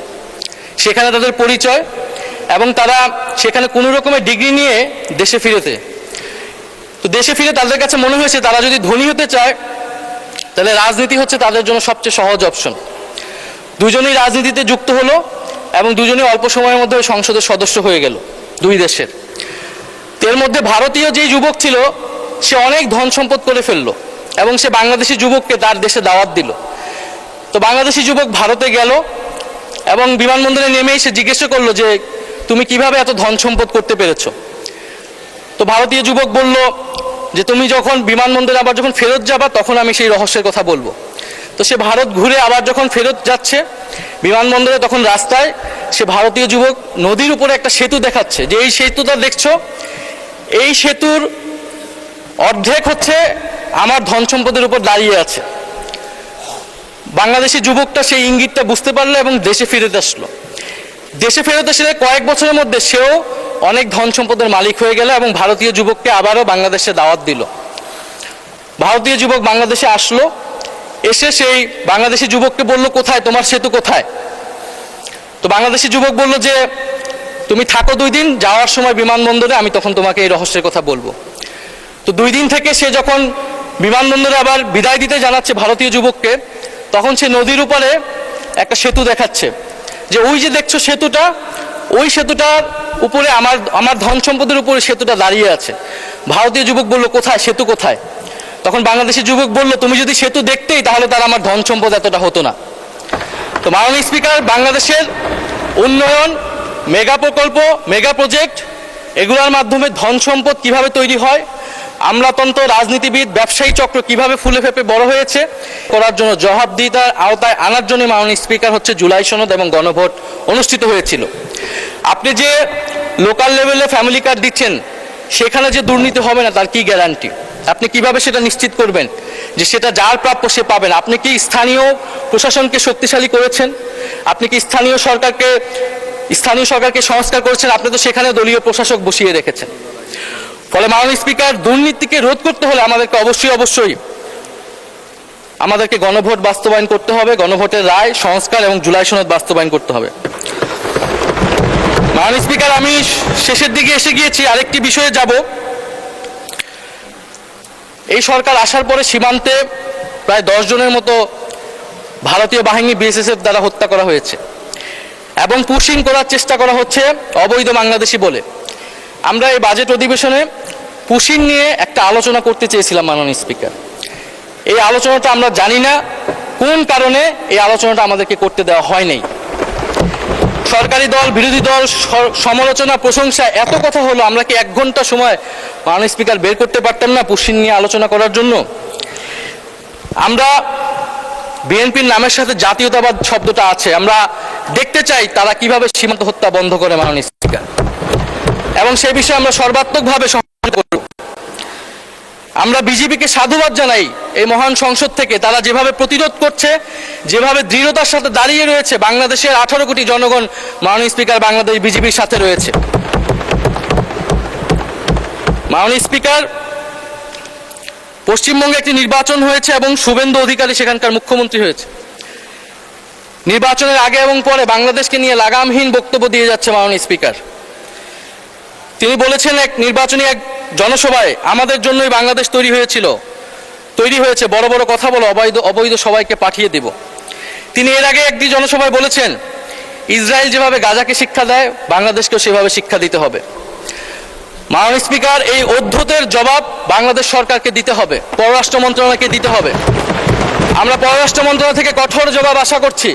সেখানে তাদের পরিচয় এবং তারা সেখানে কোনো রকমের ডিগ্রি নিয়ে দেশে ফিরেছে। তো দেশে ফিরে তাদের কাছে মনে হয়েছে তারা যদি ধনী হতে চায় তাহলে রাজনীতি হচ্ছে তাদের জন্য সবচেয়ে সহজ অপশন। দুজনেই রাজনীতিতে যুক্ত হলো এবং দুজনেই অল্প সময়ের মধ্যে সংসদের সদস্য হয়ে গেল দুই দেশের। এর মধ্যে ভারতীয় যেই যুবক ছিল সে অনেক ধন সম্পদ করে ফেললো এবং সে বাংলাদেশি যুবককে তার দেশে দাওয়াত দিল। তো বাংলাদেশি যুবক ভারতে গেল এবং বিমানবন্দরে নেমেই সে জিজ্ঞাসা করলো যে তুমি কিভাবে এত ধন সম্পদ করতে পেরেছো? তো ভারতীয় যুবক বলল যে তুমি যখন বিমানবন্দরে আবার যখন ফেরত যাবা তখন আমি সেই রহস্যের কথা বলবো। তো সে ভারত ঘুরে আবার যখন ফেরত যাচ্ছে বিমানবন্দরে, তখন রাস্তায় সে ভারতীয় যুবক নদীর উপরে একটা সেতু দেখাচ্ছে যে এই সেতুটা দেখছো, এই সেতুর অর্ধেক হচ্ছে আমার ধন সম্পদের উপর দাঁড়িয়ে আছে। বাংলাদেশি যুবকটা সেই ইঙ্গিতটা বুঝতে পারলো এবং দেশে ফিরতে আসলো। দেশে ফেরত এসে কয়েক বছরের মধ্যে সেও অনেক ধন সম্পদের মালিক হয়ে গেল এবং ভারতীয় যুবককে আবারও বাংলাদেশে দাওয়াত দিল। ভারতীয় যুবক বাংলাদেশে আসলো, এসে সেই বাংলাদেশি যুবককে বলল কোথায় তোমার সেতু কোথায়? তো বাংলাদেশি যুবক বলল যে তুমি থাকো 2 দিন, যাওয়ার সময় বিমানবন্দরে আমি তখন তোমাকে এই রহস্যের কথা বলবো। তো 2 দিন থেকে সে যখন বিমানবন্দরে আবার বিদায় দিতে জানাচ্ছে ভারতীয় যুবককে, তখন সে নদীর উপরে একটা সেতু দেখাচ্ছে যে ওই যে দেখছো সেতুটা, ওই সেতুটার উপরে আমার ধন সম্পদের উপরে সেতুটা দাঁড়িয়ে আছে। ভারতীয় যুবক বলল কোথায়, সেতু কোথায়? তখন বাংলাদেশি যুবক বলল তুমি যদি সেতু দেখতেই তাহলে তার আমার ধন সম্পদ এতটা হতো না। তো মাননীয় স্পিকার, বাংলাদেশের উন্নয়ন, মেগা প্রকল্প, মেগা প্রজেক্ট, এগুলোর মাধ্যমে ধন সম্পদ কিভাবে তৈরি হয়, আমলাতন্ত্র, রাজনীতিবিদ, ব্যবসায়ী চক্র কিভাবে ফুলে ফেপে বড় হয়েছে করার জন্য জবাবদিহিতার আওতায় আনার জন্য মাননীয় স্পিকার হচ্ছে জুলাই সনদ এবং গণভোট অনুষ্ঠিত হয়েছিল। আপনি যে লোকাল লেভেলে ফ্যামিলি কার্ড দিচ্ছেন সেখানে যে দুর্নীতি হবে না তার কি গ্যারান্টি? আপনি কিভাবে সেটা নিশ্চিত করবেন যে সেটা যার প্রাপ্য সে পাবেন? আপনি কি স্থানীয় প্রশাসনকে শক্তিশালী করেছেন? আপনি কি স্থানীয় সরকারকে সংস্কার করেছেন? আপনি তো সেখানে দলীয় প্রশাসক বসিয়ে রেখেছেন। ফলে মাননীয় স্পিকার, দুর্নীতিকে রোধ করতে হলে আমাদেরকে অবশ্যই আমাদেরকে গণভোট বাস্তবায়ন করতে হবে, গণভোটের রায়, সংস্কার এবং জুলাই সনদ বাস্তবায়ন করতে হবে। মাননীয় স্পিকার, আমি শেষের দিকে এসে গিয়েছি, আরেকটি বিষয়ে যাব। এই সরকার আসার পরে সীমান্তে প্রায় 10 জনের মতো ভারতীয় বাহিনী বিএসএফ দ্বারা হত্যা করা হয়েছে এবং পুশিং করার চেষ্টা করা হচ্ছে অবৈধ বাংলাদেশি বলে। আমরা এই বাজেট অধিবেশনে পুশিং নিয়ে একটা আলোচনা করতে চেয়েছিলাম মাননীয় স্পিকার। এই আলোচনাটা আমরা জানি না কোন কারণে এই আলোচনাটা আমাদেরকে করতে দেওয়া হয় নাই। সরকারি দল, বিরোধী দল, সমালোচনা, প্রশংসা, এত কথা হলো, আমরা কি 1 ঘন্টা সময় মাননীয় স্পিকার বের করতে পারতাম না পুশিন নিয়ে আলোচনা করার জন্য? আমরা বিএনপির নামের সাথে জাতীয়তাবাদ শব্দটা আছে, আমরা দেখতে চাই তারা কিভাবে সীমান্ত হত্যা বন্ধ করে মাননীয় স্পিকার, এবং সেই বিষয়ে আমরা সর্বাত্মকভাবে সহায়তা করব। আমরা বিজেপিকে সাধুবাদ জানাই এই মহান সংসদ থেকে, তারা যেভাবে প্রতিরোধ করছে, যেভাবে দৃঢ়তার সাথে দাঁড়িয়ে রয়েছে। বাংলাদেশের 18 কোটি জনগণ মাননীয় স্পিকার বাংলাদেশ বিজেপির সাথে রয়েছে। মাননীয় স্পিকার, পশ্চিমবঙ্গে একটি নির্বাচন হয়েছে এবং শুভেন্দু অধিকারী সেখানকার মুখ্যমন্ত্রী হয়েছে। নির্বাচনের আগে এবং পরে বাংলাদেশকে নিয়ে লাগামহীন বক্তব্য দিয়ে যাচ্ছে মাননীয় স্পিকার। তিনি বলেছেন নির্বাচনী এক জনসভায়, আমাদের জন্যই বাংলাদেশ তৈরি হয়েছে, বড় বড় কথা বলো, অবৈধ সবাইকে পাঠিয়ে দেব। তিনি এর আগে একটি জনসভায় বলেছেন, ইসরায়েল যেভাবে গাজাকে শিক্ষা দেয়, বাংলাদেশকেও সেভাবে শিক্ষা দিতে হবে। মাননীয় স্পিকার, এই অধ্যতের জবাব বাংলাদেশ সরকারকে দিতে হবে, পররাষ্ট্র মন্ত্রণালয়কে দিতে হবে। আমরা পররাষ্ট্র মন্ত্রণালয় থেকে কঠোর জবাব আশা করছি,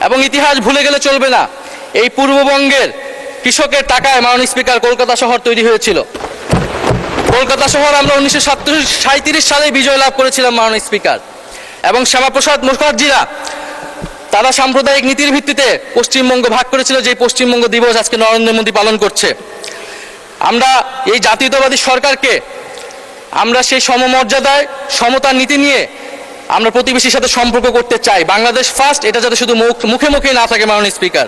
এবং ইতিহাস ভুলে গেলে চলবে না। এই পূর্ববঙ্গের কৃষকের টাকায় মাননীয় স্পিকার কলকাতা শহর তৈরি হয়েছিল। কলকাতা শহর আমরা 1937 সালে বিজয় লাভ করেছিলাম মাননীয় স্পিকার, এবং শ্যামাপ্রসাদ মুখার্জিরা তারা সাম্প্রদায়িক নীতির ভিত্তিতে পশ্চিমবঙ্গ ভাগ করেছিল, যে পশ্চিমবঙ্গ দিবস আজকে নরেন্দ্র মোদী পালন করছে। আমরা এই জাতীয়তাবাদী সরকারকে আমরা সেই সমমর্যাদায় সমতার নীতি নিয়ে আমরা প্রতিবেশীর সাথে সম্পর্ক করতে চাই। বাংলাদেশ ফার্স্ট, এটা যাতে শুধু মুখে মুখেই না থাকে। মাননীয় স্পিকার,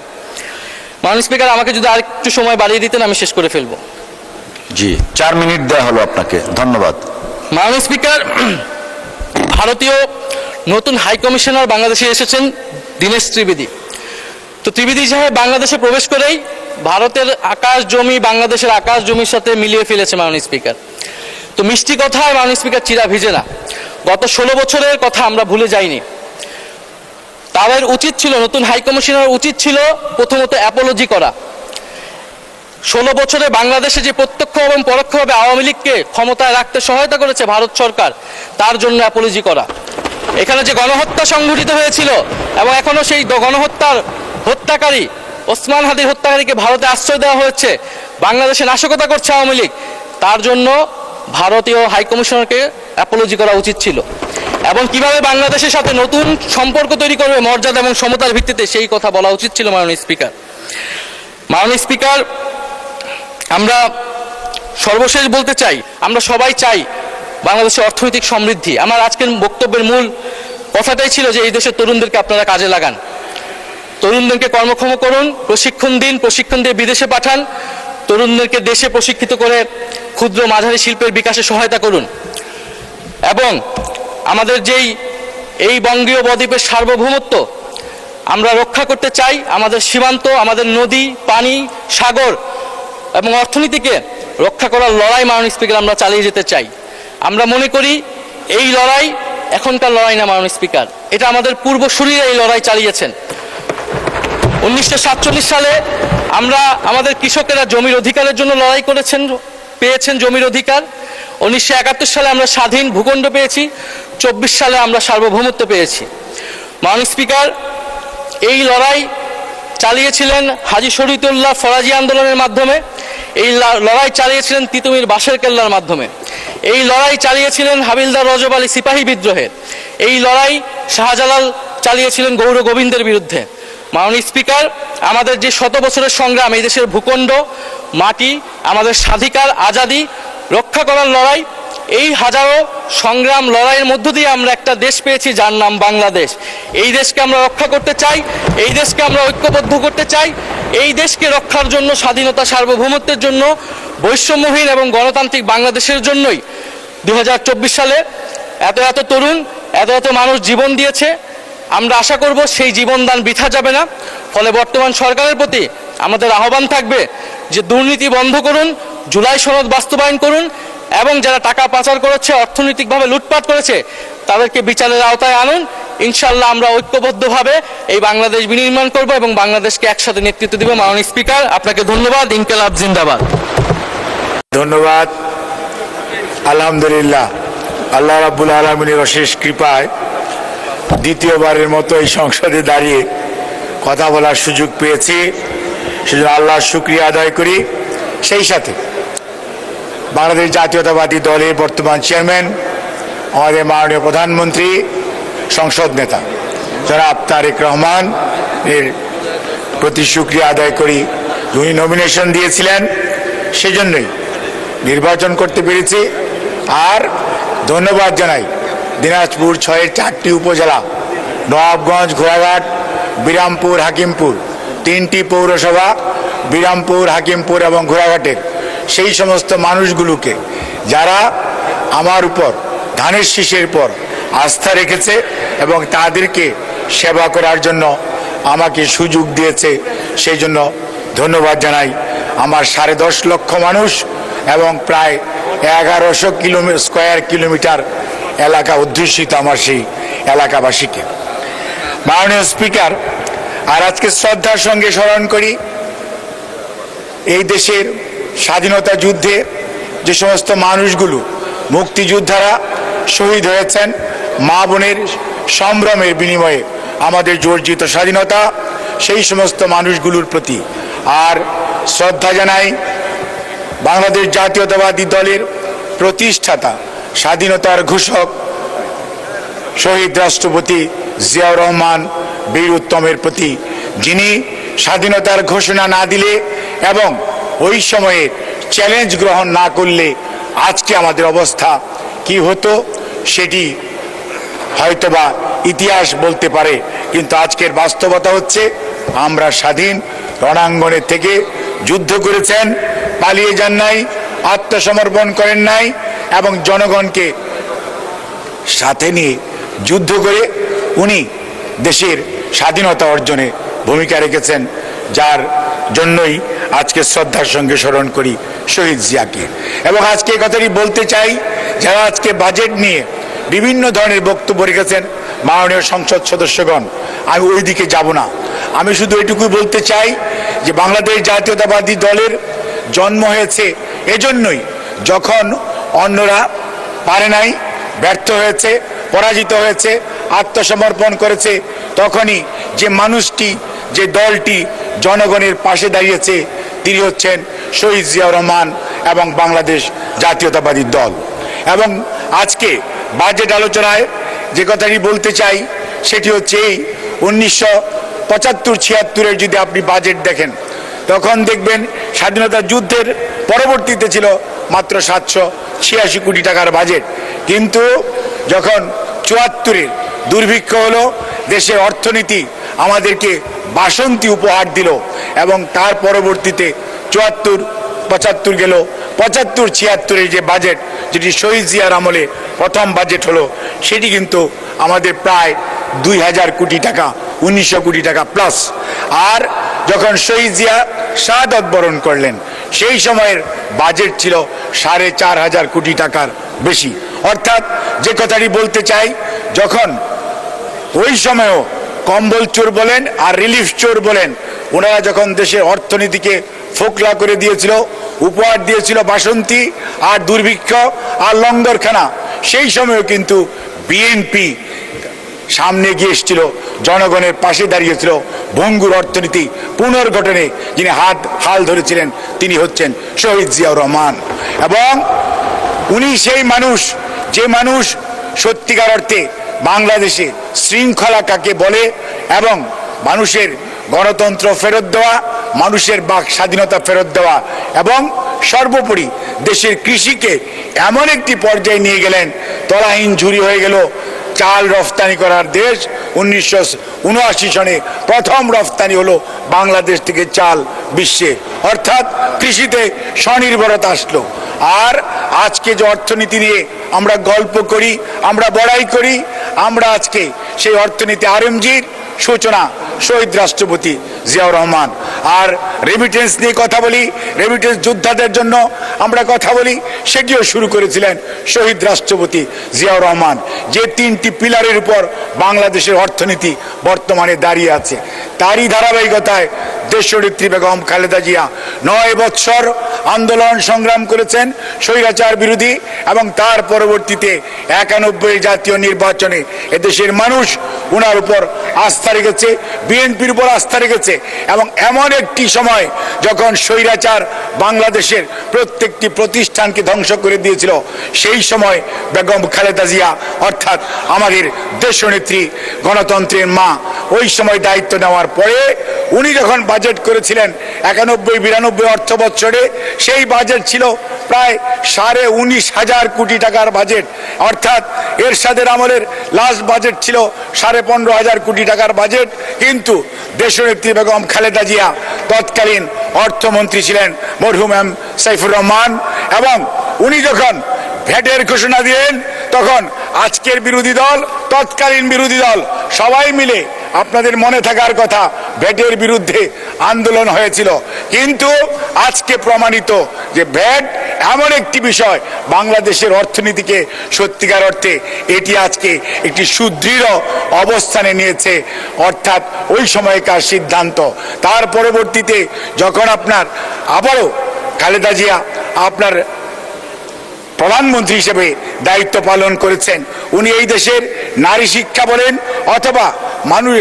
আমাকে যদি আরেকটু সময় বাড়িয়ে দিতেন আমি শেষ করে ফেলবো। জি, 4 মিনিট দেওয়া হলো আপনাকে, ধন্যবাদ। মাননীয় স্পিকার, ভারতীয় নতুন হাই কমিশনার বাংলাদেশে এসেছেন দীনেশ ত্রিবেদী। তো ত্রিবেদী সাহেব বাংলাদেশে প্রবেশ করেই ভারতের আকাশ জমি বাংলাদেশের আকাশ জমির সাথে মিলিয়ে ফেলেছে মাননীয় স্পিকার। তো মিষ্টি কথায় মাননীয় স্পিকার চিরা ভিজে না। গত 16 বছরের কথা আমরা ভুলে যাইনি। তাদের উচিত ছিল, নতুন হাই কমিশনার উচিত ছিল প্রথমত অ্যাপোলজি করা। 16 বছরে বাংলাদেশে যে প্রত্যক্ষ এবং পরোক্ষভাবে আওয়ামী লীগকে ক্ষমতায় রাখতে সহায়তা করেছে ভারত সরকার, তার জন্য অ্যাপোলজি করা। এখানে যে গণহত্যা সংঘটিত হয়েছিল এবং এখনো সেই গণহত্যার হত্যাকারী ওসমান হাদির হত্যাকারীকে ভারতে আশ্রয় দেওয়া হয়েছে, বাংলাদেশে নাশকতা করছে আওয়ামী লীগ, তার জন্য ভারতীয় হাই কমিশনারকে অ্যাপোলজি করা উচিত ছিল। এবং কিভাবে বাংলাদেশের সাথে নতুন সম্পর্ক তৈরি করবে মর্যাদা এবং সমতার ভিত্তিতে, সেই কথা বলা উচিত ছিল মাননীয় স্পিকার। আমরা সর্বশেষ বলতে চাই, আমরা সবাই চাই বাংলাদেশের অর্থনৈতিক সমৃদ্ধি। আমার আজকের বক্তব্যের মূল কথাটাই ছিল যে এই দেশের তরুণদেরকে আপনারা কাজে লাগান, তরুণদেরকে কর্মক্ষম করুন, প্রশিক্ষণ দিয়ে বিদেশে পাঠান, তরুণদেরকে দেশে প্রশিক্ষিত করে ক্ষুদ্র মাঝারি শিল্পের বিকাশে সহায়তা করুন। এবং আমাদের এই বঙ্গীয় বদ্বীপের সার্বভৌমত্ব আমরা রক্ষা করতে চাই। আমাদের সীমান্ত, আমাদের নদী, পানি, সাগর এবং অর্থনীতিকে রক্ষা করার লড়াই মাননীয় স্পিকার আমরা চালিয়ে যেতে চাই। আমরা মনে করি এই লড়াই এখনকার লড়াই না মাননীয় স্পিকার, এটা আমাদের পূর্বসূরীরা এই লড়াই চালিয়েছেন। 1947 সালে আমাদের কৃষকেরা জমির অধিকারের জন্য লড়াই পেয়েছেন জমির অধিকার। 1971 সালে আমরা স্বাধীন ভূখণ্ড পেয়েছি, 24 সালে আমরা সার্বভৌমত্ব পেয়েছি। মাননীয় স্পিকার, এই লড়াই চালিয়েছিলেন হাজী শরীয়তুল্লাহ ফরাজি আন্দোলনের মাধ্যমে, এই লড়াই চালিয়েছিলেন তিতুমির বাঁশের কেল্লার মাধ্যমে, এই লড়াই চালিয়েছিলেন হাবিলদার রজব আলী সিপাহী বিদ্রোহে, এই লড়াই শাহজালাল চালিয়েছিলেন গৌর গোবিন্দের বিরুদ্ধে। মাননীয় স্পিকার, আমাদের যে 100 বছরের সংগ্রাম, এই দেশের ভূখণ্ড, মাটি, আমাদের স্বাধিকার, আজাদি রক্ষা করার লড়াই, এই হাজারো সংগ্রাম লড়াইয়ের মধ্য দিয়ে আমরা একটা দেশ পেয়েছি যার নাম বাংলাদেশ। এই দেশকে আমরা রক্ষা করতে চাই, এই দেশকে আমরা ঐক্যবদ্ধ করতে চাই। এই দেশকে রক্ষার জন্য, স্বাধীনতা সার্বভৌমত্বের জন্য, বৈষম্যহীন এবং গণতান্ত্রিক বাংলাদেশের জন্যই 2024 সালে এত তরুণ, এত মানুষ জীবন দিয়েছে। আমরা আশা করব সেই জীবনদান বৃথা যাবে না। ফলে বর্তমান সরকারের প্রতি আমাদের আহ্বান থাকবে যে দুর্নীতি বন্ধ করুন, জুলাই সনদ বাস্তবায়ন করুন, এবং যারা টাকা পাচার করেছে, অর্থনৈতিকভাবে লুটপাট করেছে, তাদেরকে বিচারের আওতায় আনুন। ইনশাআল্লাহ আমরা ঐক্যবদ্ধভাবে এই বাংলাদেশ বিনির্মাণ করব এবং বাংলাদেশকে একসাথে নেতৃত্ব দেব। মাননীয় স্পিকার, আপনাকে ধন্যবাদ। ইনকিলাব জিন্দাবাদ। ধন্যবাদ। আলহামদুলিল্লাহ, আল্লাহ রাব্বুল আলামিনের অশেষ কৃপায় দ্বিতীয়বারের মতো এই সংসদে দাঁড়িয়ে কথা বলার সুযোগ পেয়েছি, সেজন্য আল্লাহর শুকরিয়া আদায় করি। সেই সাথে বাংলাদেশ জাতীয়তাবাদী দলের বর্তমান চেয়ারম্যান, আমাদের মাননীয় প্রধানমন্ত্রী, সংসদ নেতা জনাব তারেক রহমান এর প্রতি শুকরিয়া আদায় করি। উনি নমিনেশন দিয়েছিলেন, সেজন্যই নির্বাচন করতে পেরেছি। আর ধন্যবাদ জানাই দিনাজপুর 6-এর 4টি উপজেলা, নবাবগঞ্জ, ঘোড়াঘাট, বিরামপুর, হাকিমপুর, 3টি পৌরসভা, বিরামপুর, হাকিমপুর এবং ঘোড়াঘাটের সেই সমস্ত মানুষগুলোকে যারা আমার উপর ধানের শীষের পর আস্থা রেখেছে এবং তাদেরকে সেবা করার জন্য আমাকে সুযোগ দিয়েছে, সেই জন্য ধন্যবাদ জানাই। আমার 10.5 লক্ষ মানুষ এবং প্রায় 1100 স্কয়ার কিলোমিটার এলাকা অধ্যুষিত আমার সেই এলাকাবাসীকে। মাননীয় স্পিকার, আর আজকে শ্রদ্ধার সঙ্গে স্মরণ করি এই দেশের স্বাধীনতা যুদ্ধে যে সমস্ত মানুষগুলো মুক্তিযোদ্ধারা শহীদ হয়েছেন, মা বোনের সম্ভ্রমের বিনিময়ে আমাদের অর্জিত স্বাধীনতা, সেই সমস্ত মানুষগুলোর প্রতি। আর শ্রদ্ধা জানাই বাংলাদেশ জাতীয়তাবাদী দলের প্রতিষ্ঠাতা, স্বাধীনতার ঘোষক শহীদ রাষ্ট্রপতি জিয়াউর রহমান বীর উত্তমের প্রতি, যিনি স্বাধীনতার ঘোষণা না দিলে এবং ওই সময়ে চ্যালেঞ্জ গ্রহণ না করলে আজকে আমাদের অবস্থা কি হতো সেটি হয়তোবা ইতিহাস বলতে পারে। কিন্তু আজকের বাস্তবতা হচ্ছে আমরা স্বাধীন। রণাঙ্গনে থেকে যুদ্ধ করেছেন, পালিয়ে যান নাই, আত্মসমর্পণ করেন নাই এবং জনগণকে সাথে নিয়ে যুদ্ধ করে উনি দেশের স্বাধীনতা অর্জনে ভূমিকা রেখেছেন, যার জন্যই আজকে শ্রদ্ধার সঙ্গে স্মরণ করি শহীদ জিয়াকে। এবং আজকে এই কথাটি বলতে চাই, যারা আজকে বাজেট নিয়ে বিভিন্ন ধরনের বক্তব্য রেখেছেন মাননীয় সংসদ সদস্যগণ, আমি ওই দিকে যাব না। আমি শুধু এটুকুই বলতে চাই যে বাংলাদেশ জাতীয়তাবাদী দলের জন্ম হয়েছে এজন্যই, যখন অন্যরা পারে নাই, ব্যর্থ হয়েছে, পরাজিত হয়েছে, আত্মসমর্পণ করেছে, তখনই যে মানুষটি, যে দলটি জনগণের পাশে দাঁড়িয়েছে তিনি হচ্ছেন শহীদ জিয়াউর রহমান এবং বাংলাদেশ জাতীয়তাবাদী দল। এবং আজকে বাজেট আলোচনায় যে কথাটি বলতে চাই সেটি হচ্ছে এই 1975-76-এর যদি আপনি বাজেট দেখেন, তখন দেখবেন স্বাধীনতা যুদ্ধের পরবর্তীতে ছিল মাত্র 786 কোটি টাকার বাজেট। কিন্তু যখন 74-এর দুর্ভিক্ষ হলো, দেশের অর্থনীতি আমাদেরকে বাসন্তী উপহার দিল এবং তার পরবর্তীতে 74-75 গেল, 75-76-এর যে বাজেট, যেটি শহীদ জিয়ার আমলে প্রথম বাজেট হলো, সেটি কিন্তু আমাদের প্রায় 2000 কোটি টাকা, 1900 কোটি টাকা প্লাস। আর যখন শহীদ জিয়া শাহাদত বরণ করলেন, সেই সময়ের বাজেট ছিল 4500 কোটি টাকার বেশি। অর্থাৎ যে কথাটি বলতে চাই, যখন ওই সময়ও কম্বল চোর বলেন আর রিলিফ চোর বলেন, ওনারা যখন দেশের অর্থনীতিকে ফোকলা করে দিয়েছিল, উপহার দিয়েছিল বাসন্তী আর দুর্ভিক্ষ আর লঙ্গরখানা, সেই সময়ও কিন্তু বিএনপি সামনে গিয়ে এসেছিল, জনগণের পাশে দাঁড়িয়েছিল। ভঙ্গুর অর্থনীতি পুনর্গঠনে যিনি হাল ধরেছিলেন তিনি হচ্ছেন শহীদ জিয়াউর রহমান। এবং উনি সেই মানুষ, যে মানুষ সত্যিকার অর্থে বাংলাদেশে শৃঙ্খলা কাকে বলে এবং মানুষের গণতন্ত্র ফেরত দেওয়া, মানুষের বাক স্বাধীনতা ফেরত দেওয়া এবং সর্বোপরি দেশের কৃষিকে এমন একটি পর্যায়ে নিয়ে গেলেন, তলাহীন ঝুরি হয়ে গেল। চাল রফতানি করার দেশ, 1979 সনে প্রথম রফতানি হলো বাংলাদেশ থেকে চাল বিশ্বে, অর্থাৎ কৃষিতে স্বনির্ভরতা আসলো। আর আজকে যে অর্থনীতি নিয়ে আমরা গল্প করি, আমরা বড়াই করি, আমরা আজকে সেই অর্থনীতি আরএমজির সূচনা শহীদ রাষ্ট্রপতি জিয়াউর রহমান। আর রেমিটেন্স নিয়ে কথা বলি, রেমিটেন্স যোদ্ধাদের জন্য আমরা কথা বলি, সেটিও শুরু করেছিলেন শহীদ রাষ্ট্রপতি জিয়াউর রহমান। যে 3টি পিলারের উপর বাংলাদেশের অর্থনীতি বর্তমানে দাঁড়িয়ে আছে, তারই ধারাবাহিকতায় দেশনেত্রী বেগম খালেদা জিয়া 9 বছর আন্দোলন সংগ্রাম করেছেন স্বৈরাচার বিরোধী, এবং তার পরবর্তীতে 91 জাতীয় নির্বাচনে এদেশের মানুষ ওনার উপর আস্থা রেখেছে, বিএনপির উপর আস্থা রেখেছে। এবং এমন একটি সময় যখন স্বৈরাচার বাংলাদেশের প্রত্যেকটি প্রতিষ্ঠানকে ধ্বংস করে দিয়েছিল, সেই সময় বেগম খালেদা জিয়া অর্থাৎ আমাদের দেশনেত্রী, গণতন্ত্রের মা, ওই সময় দায়িত্ব নেওয়ার পরে উনি যখন বাজেট করেছিলেন 91-92 অর্থ বছরে, সেই বাজেট ছিল প্রায় 19,500 কোটি টাকার বাজেট। অর্থাৎ এরশাদের আমলের লাস্ট বাজেট ছিল 15,500 কোটি টাকার বাজেট। কিন্তু দেশনেত্রী বেগম খালেদা জিয়া তৎকালীন অর্থমন্ত্রী ছিলেন মরহুম এম সাইফুর রহমান, এবং উনি যখন ভ্যাটের ঘোষণা দিলেন তখন আজকের বিরোধী দল, তৎকালীন বিরোধী দল সবাই মিলে, আপনাদের মনে থাকার কথা, ভ্যাটের বিরুদ্ধে আন্দোলন হয়েছিল। কিন্তু আজকে প্রমাণিত যে ভ্যাট এমন একটি বিষয় বাংলাদেশের অর্থনীতিকে সত্যিকার অর্থে এটি আজকে একটি সুদৃঢ় অবস্থানে নিয়েছে, অর্থাৎ ওই সময়কার সিদ্ধান্ত। তার পরবর্তীতে যখন আপনার আবারও খালেদা জিয়া আপনার প্রধানমন্ত্রী হিসেবে দায়িত্ব পালন করেছেন, উনি এই দেশের নারী শিক্ষা বলেন অথবা মানুষ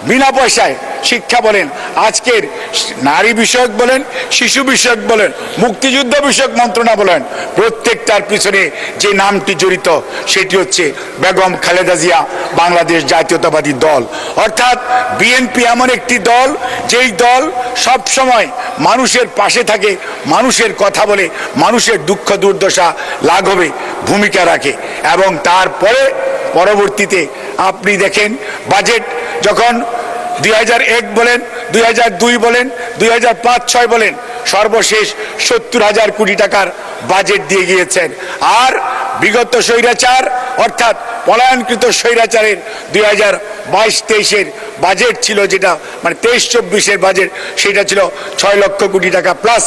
বিনা পয়সায় শিক্ষা বলেন, আজকের নারী বিষয়ক বলেন, শিশু বিষয়ক বলেন, মুক্তিযুদ্ধ বিষয়ক মন্ত্রণা বলেন, প্রত্যেকটার পিছনে যে নামটি জড়িত সেটি হচ্ছে বেগম খালেদা জিয়া বাংলাদেশ জাতীয়তাবাদী দল। অর্থাৎ বিএনপি এমন একটি দল, যেই দল সব সময় মানুষের পাশে থাকে, মানুষের কথা বলে, মানুষের দুঃখ দুর্দশা লাঘবে ভূমিকা রাখে। এবং তারপরে পরবর্তীতে আপনি দেখেন বাজেট যখন 2001 বলেন, 2002 বলেন, 2005-06 বলেন, সর্বশেষ 70,000 কোটি টাকার বাজেট দিয়ে গিয়েছেন। আর বিগত স্বৈরাচার অর্থাৎ পলায়নকৃত স্বৈরাচারের 2022-23-এর বাজেট ছিল, যেটা মানে 23-24-এর বাজেট, সেটা ছিল 6 লক্ষ কোটি টাকা প্লাস।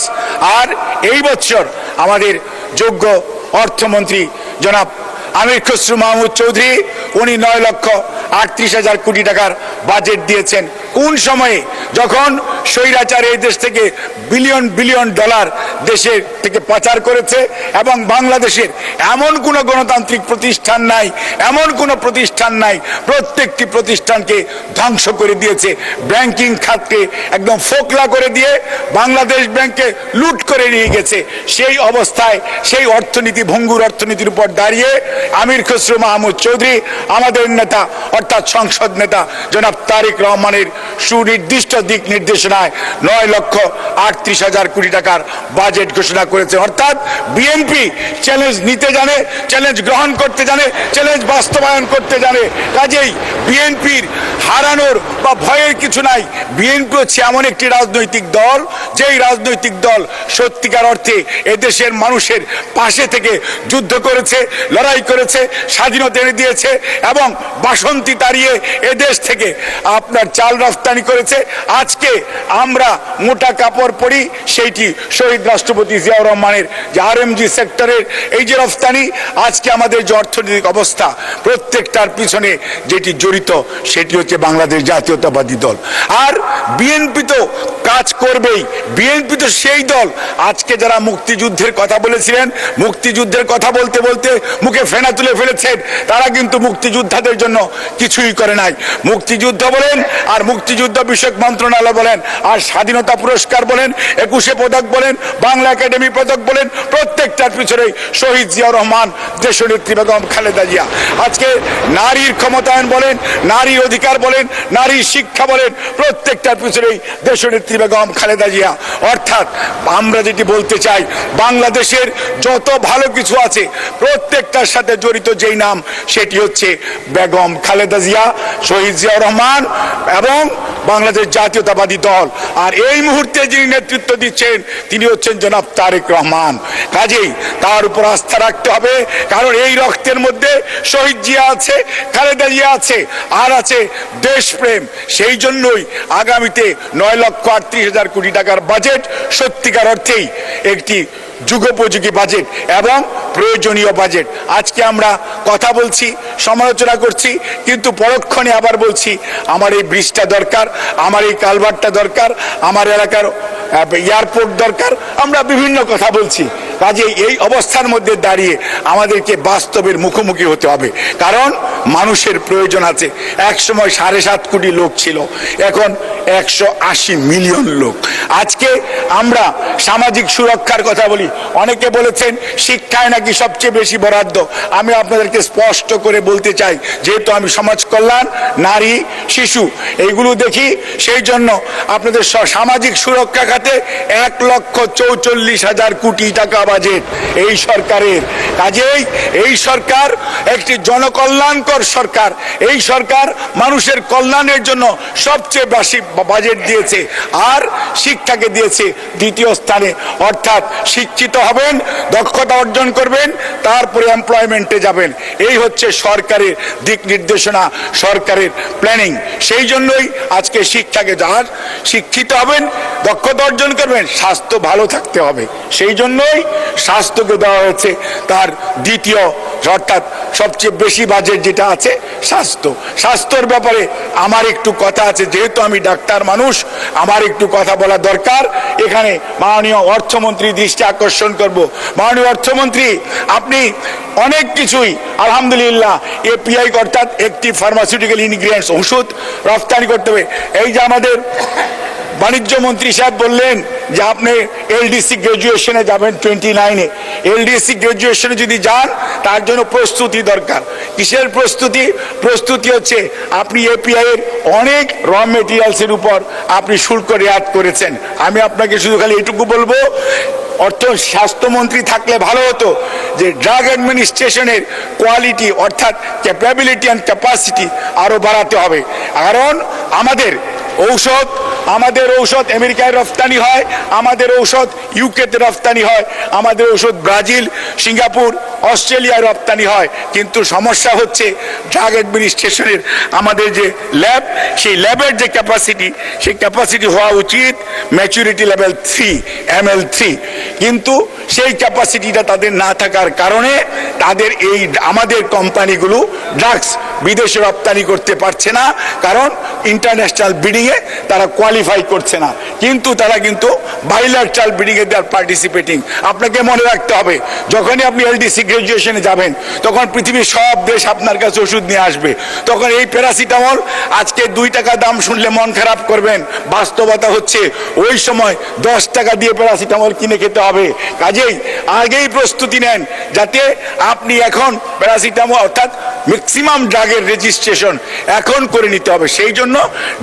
আর এই বছর আমাদের যোগ্য অর্থমন্ত্রী জনাব আমির খসরু মাহমুদ চৌধুরী, উনি 9,38,000 কোটি টাকার বাজেট দিয়েছেন। কোন সময়ে? যখন স্বৈরাচার এই দেশ থেকে বিলিয়ন বিলিয়ন ডলার দেশের থেকে পাচার করেছে, এবং বাংলাদেশের এমন কোনো গণতান্ত্রিক প্রতিষ্ঠান নাই, এমন কোনো প্রতিষ্ঠান নাই, প্রত্যেকটি প্রতিষ্ঠানকে ধ্বংস করে দিয়েছে, ব্যাংকিং খাতকে একদম ফোকলা করে দিয়ে বাংলাদেশ ব্যাংকে লুট করে নিয়ে গেছে। সেই অবস্থায় সেই অর্থনীতি, ভঙ্গুর অর্থনীতির উপর দাঁড়িয়ে আমির খসরু মাহমুদ চৌধুরী, আমাদের নেতা অর্থাৎ সংসদ নেতা জনাব তারেক রহমানের সুনির্দিষ্ট দিক নির্দেশনায় 9,38,000 কোটি টাকার বাজেট ঘোষণা করেছে। অর্থাৎ বিএনপি চ্যালেঞ্জ নিতে জানে, চ্যালেঞ্জ গ্রহণ করতে জানে, চ্যালেঞ্জ বাস্তবায়ন করতে জানে। কাজেই বিএনপির হারানোর বা ভয়ের কিছু নাই। বিএনপি হচ্ছে এমন একটি রাজনৈতিক দল, যেই রাজনৈতিক দল সত্যিকার অর্থে এদেশের মানুষের পাশে থেকে যুদ্ধ করেছে, লড়াই করেছে, স্বাধীনতা এনে দিয়েছে, এবং বাসন্তী তাড়িয়ে এদেশ থেকে আপনার চাল রফতানি করেছে। আজকে আমরা মোটা কাপড় পরি, সেইটি শহীদ রাষ্ট্রপতি জিয়াউর রহমানের যে আরএমজি সেক্টরের এই যে রফতানি, আজকে আমাদের যে অর্থনৈতিক অবস্থা, প্রত্যেকটার পিছনে যেটি জড়িত সেটি হচ্ছে বাংলাদেশ জাতীয়তাবাদী দল। আর বিএনপি তো কাজ করবেই। বিএনপি তো সেই দল, আজকে যারা মুক্তিযুদ্ধের কথা বলেছিলেন, মুক্তিযুদ্ধের কথা বলতে বলতে মুখে ফেনা তুলে ফেলেছেন, তারা কিন্তু মুক্তিযোদ্ধাদের জন্য কিছুই করে নাই। মুক্তিযুদ্ধ বলেন, আর মুক্তিযুদ্ধ বিষয়ক মন্ত্রণালয় বলেন, আর স্বাধীনতা পুরস্কার বলেন, 21শে পদক বলেন, বাংলা একাডেমি পদক বলেন, প্রত্যেকটার পিছনে শহীদ জিয়াউর রহমান, দেশনেত্রী বেগম খালেদা জিয়া। আজকে নারীর ক্ষমতায়ন বলেন, নারীর অধিকার বলেন, নারীর শিক্ষা বলেন, প্রত্যেকটার পিছনেই দেশনেত্রী বেগম খালেদা জিয়া। অর্থাৎ আমরা যেটি বলতে চাই, বাংলাদেশের যত ভালো কিছু আছে প্রত্যেকটার সাথে জড়িত যেই নাম, সেটি হচ্ছে বেগম খালেদা জিয়া, শহীদ জিয়াউর রহমান এবং বাংলাদেশ জাতীয়তাবাদী দল। আর এই মুহূর্তে যিনি নেতৃত্ব দিচ্ছেন তিনি হচ্ছেন জনাব তারেক রহমান। কাজেই তার উপর আস্থা রাখতে হবে, কারণ এই রক্তের মধ্যে শহীদ জিয়া আছে, খালেদা জিয়া আছে, আর আছে দেশপ্রেম। সেই জন্যই আগামীতে 9,38,000 কোটি টাকার বাজেট সত্যিকার অর্থেই একটি যুগোপযোগী বাজেট এবং প্রয়োজনীয় বাজেট। আজকে আমরা কথা বলছি, সমালোচনা করছি, কিন্তু পরক্ষণে আবার বলছি আমার এই ব্রিজটা দরকার, আমার এই কালভার্টটা দরকার, আমার এলাকার এয়ারপোর্ট দরকার। আমরা বিভিন্ন কথা বলছি। কাজে এই অবস্থার মধ্যে দাঁড়িয়ে আমাদেরকে বাস্তবের মুখোমুখি হতে হবে, কারণ মানুষের প্রয়োজন আছে। এক সময় 7.5 কোটি লোক ছিল, এখন 180 মিলিয়ন লোক। আজকে আমরা সামাজিক সুরক্ষার কথা বলি, অনেকে বলেছেন শিক্ষায় নাকি সবচেয়ে বেশি বরাদ্দ। আমি আপনাদেরকে স্পষ্ট করে বলতে চাই, যেহেতু আমি সমাজ কল্যাণ, নারী, শিশু এইগুলো দেখি, সেই জন্য আপনাদের সামাজিক সুরক্ষা খাতে 1,44,000 কোটি টাকা বাজেট এই সরকারের। কাজেই এই সরকার একটি জনকল্যাণকর সরকার। এই সরকার মানুষের কল্যাণের জন্য সবচেয়ে বেশি বাজেট দিয়েছে, আর শিক্ষাকে দিয়েছে দ্বিতীয় স্থানে। অর্থাৎ শিক্ষিত হবেন, দক্ষতা অর্জন করবেন, তারপরে এমপ্লয়মেন্টে যাবেন। এই হচ্ছে সরকারের দিক নির্দেশনা, সরকারের প্ল্যানিং। সেই জন্যই আজকে শিক্ষাকে, যার শিক্ষিত হবেন, দক্ষতা অর্জন করবেন, স্বাস্থ্য ভালো থাকতে হবে, সেই জন্যই স্বাস্থ্যকে দেওয়া হয়েছে তার দ্বিতীয়, অর্থাৎ সবচেয়ে বেশি বাজেট যেটা আছে স্বাস্থ্য। স্বাস্থ্যের ব্যাপারে আমার একটু কথা আছে, যেহেতু আমি ডাক্তার মানুষ, আমার একটু কথা বলা দরকার। এখানে মাননীয় অর্থমন্ত্রী দৃষ্টি আকর্ষণ করব। মাননীয় অর্থমন্ত্রী, আপনি অনেক কিছুই আলহামদুলিল্লাহ এপিআই অর্থাৎ একটি ফার্মাসিউটিক্যাল ইনগ্রিডিয়েন্টস ওষুধ রপ্তানি করতে হবে। এই যে আমাদের বাণিজ্য মন্ত্রী সাহেব বললেন যে আপনি এলডিসি গ্রাজুয়েশনে যাবেন 29-এ। এলডিসি গ্রাজুয়েশনে যদি যান, তার জন্য প্রস্তুতি দরকার। কিসের প্রস্তুতি? প্রস্তুতি হচ্ছে আপনি এপিআই এর অনেক র মেটেরিয়ালসের উপর আপনি শুল্ক রেয়াত করেছেন। আমি আপনাকে শুধু খালি এটুকু বলবো, স্বাস্থ্যমন্ত্রী থাকলে ভালো হতো যে ড্রাগ অ্যাডমিনিস্ট্রেশনের কোয়ালিটি অর্থাৎ ক্যাপাবিলিটি অ্যান্ড ক্যাপাসিটি আরো বাড়াতে হবে। কারণ আমাদের ঔষধ আমেরিকায় রফতানি হয়, আমাদের ঔষধ ইউকেতে রফতানি হয়, আমাদের ঔষধ ব্রাজিল, সিঙ্গাপুর, অস্ট্রেলিয়ায় রপ্তানি হয়। কিন্তু সমস্যা হচ্ছে ড্রাগ অ্যাডমিনিস্ট্রেশনের আমাদের যে ল্যাব, সেই ল্যাবের যে ক্যাপাসিটি, সেই ক্যাপাসিটি হওয়া উচিত ম্যাচুরিটি লেভেল 3 ML3, কিন্তু সেই ক্যাপাসিটিটা তাদের না থাকার কারণে তাদের এই আমাদের কোম্পানিগুলো ড্রাগস বিদেশে রপ্তানি করতে পারছে না, কারণ ইন্টারন্যাশনাল বিডিংয়ে তারা কোয়ালিফাই করছে না। কিন্তু তারা কিন্তু বাইল্যাটারাল বিডিংয়ে দে আর পার্টিসিপেটিং। আপনাকে মনে রাখতে হবে, যখনই আপনি এলডিসি গ্রাজুয়েশনে যাবেন, তখন পৃথিবীর সব দেশ আপনার কাছে ওষুধ নিয়ে আসবে। তখন এই প্যারাসিটামল আজকে 2 টাকা দাম শুনলে মন খারাপ করবেন, বাস্তবতা হচ্ছে ওই সময় 10 টাকা দিয়ে প্যারাসিটামল কিনে খেতে হবে। কাজেই আগেই প্রস্তুতি নেন, যাতে আপনি এখন প্যারাসিটামল অর্থাৎ ম্যাক্সিমাম ড্রাগের রেজিস্ট্রেশন এখন করে নিতে হবে। সেই জন্য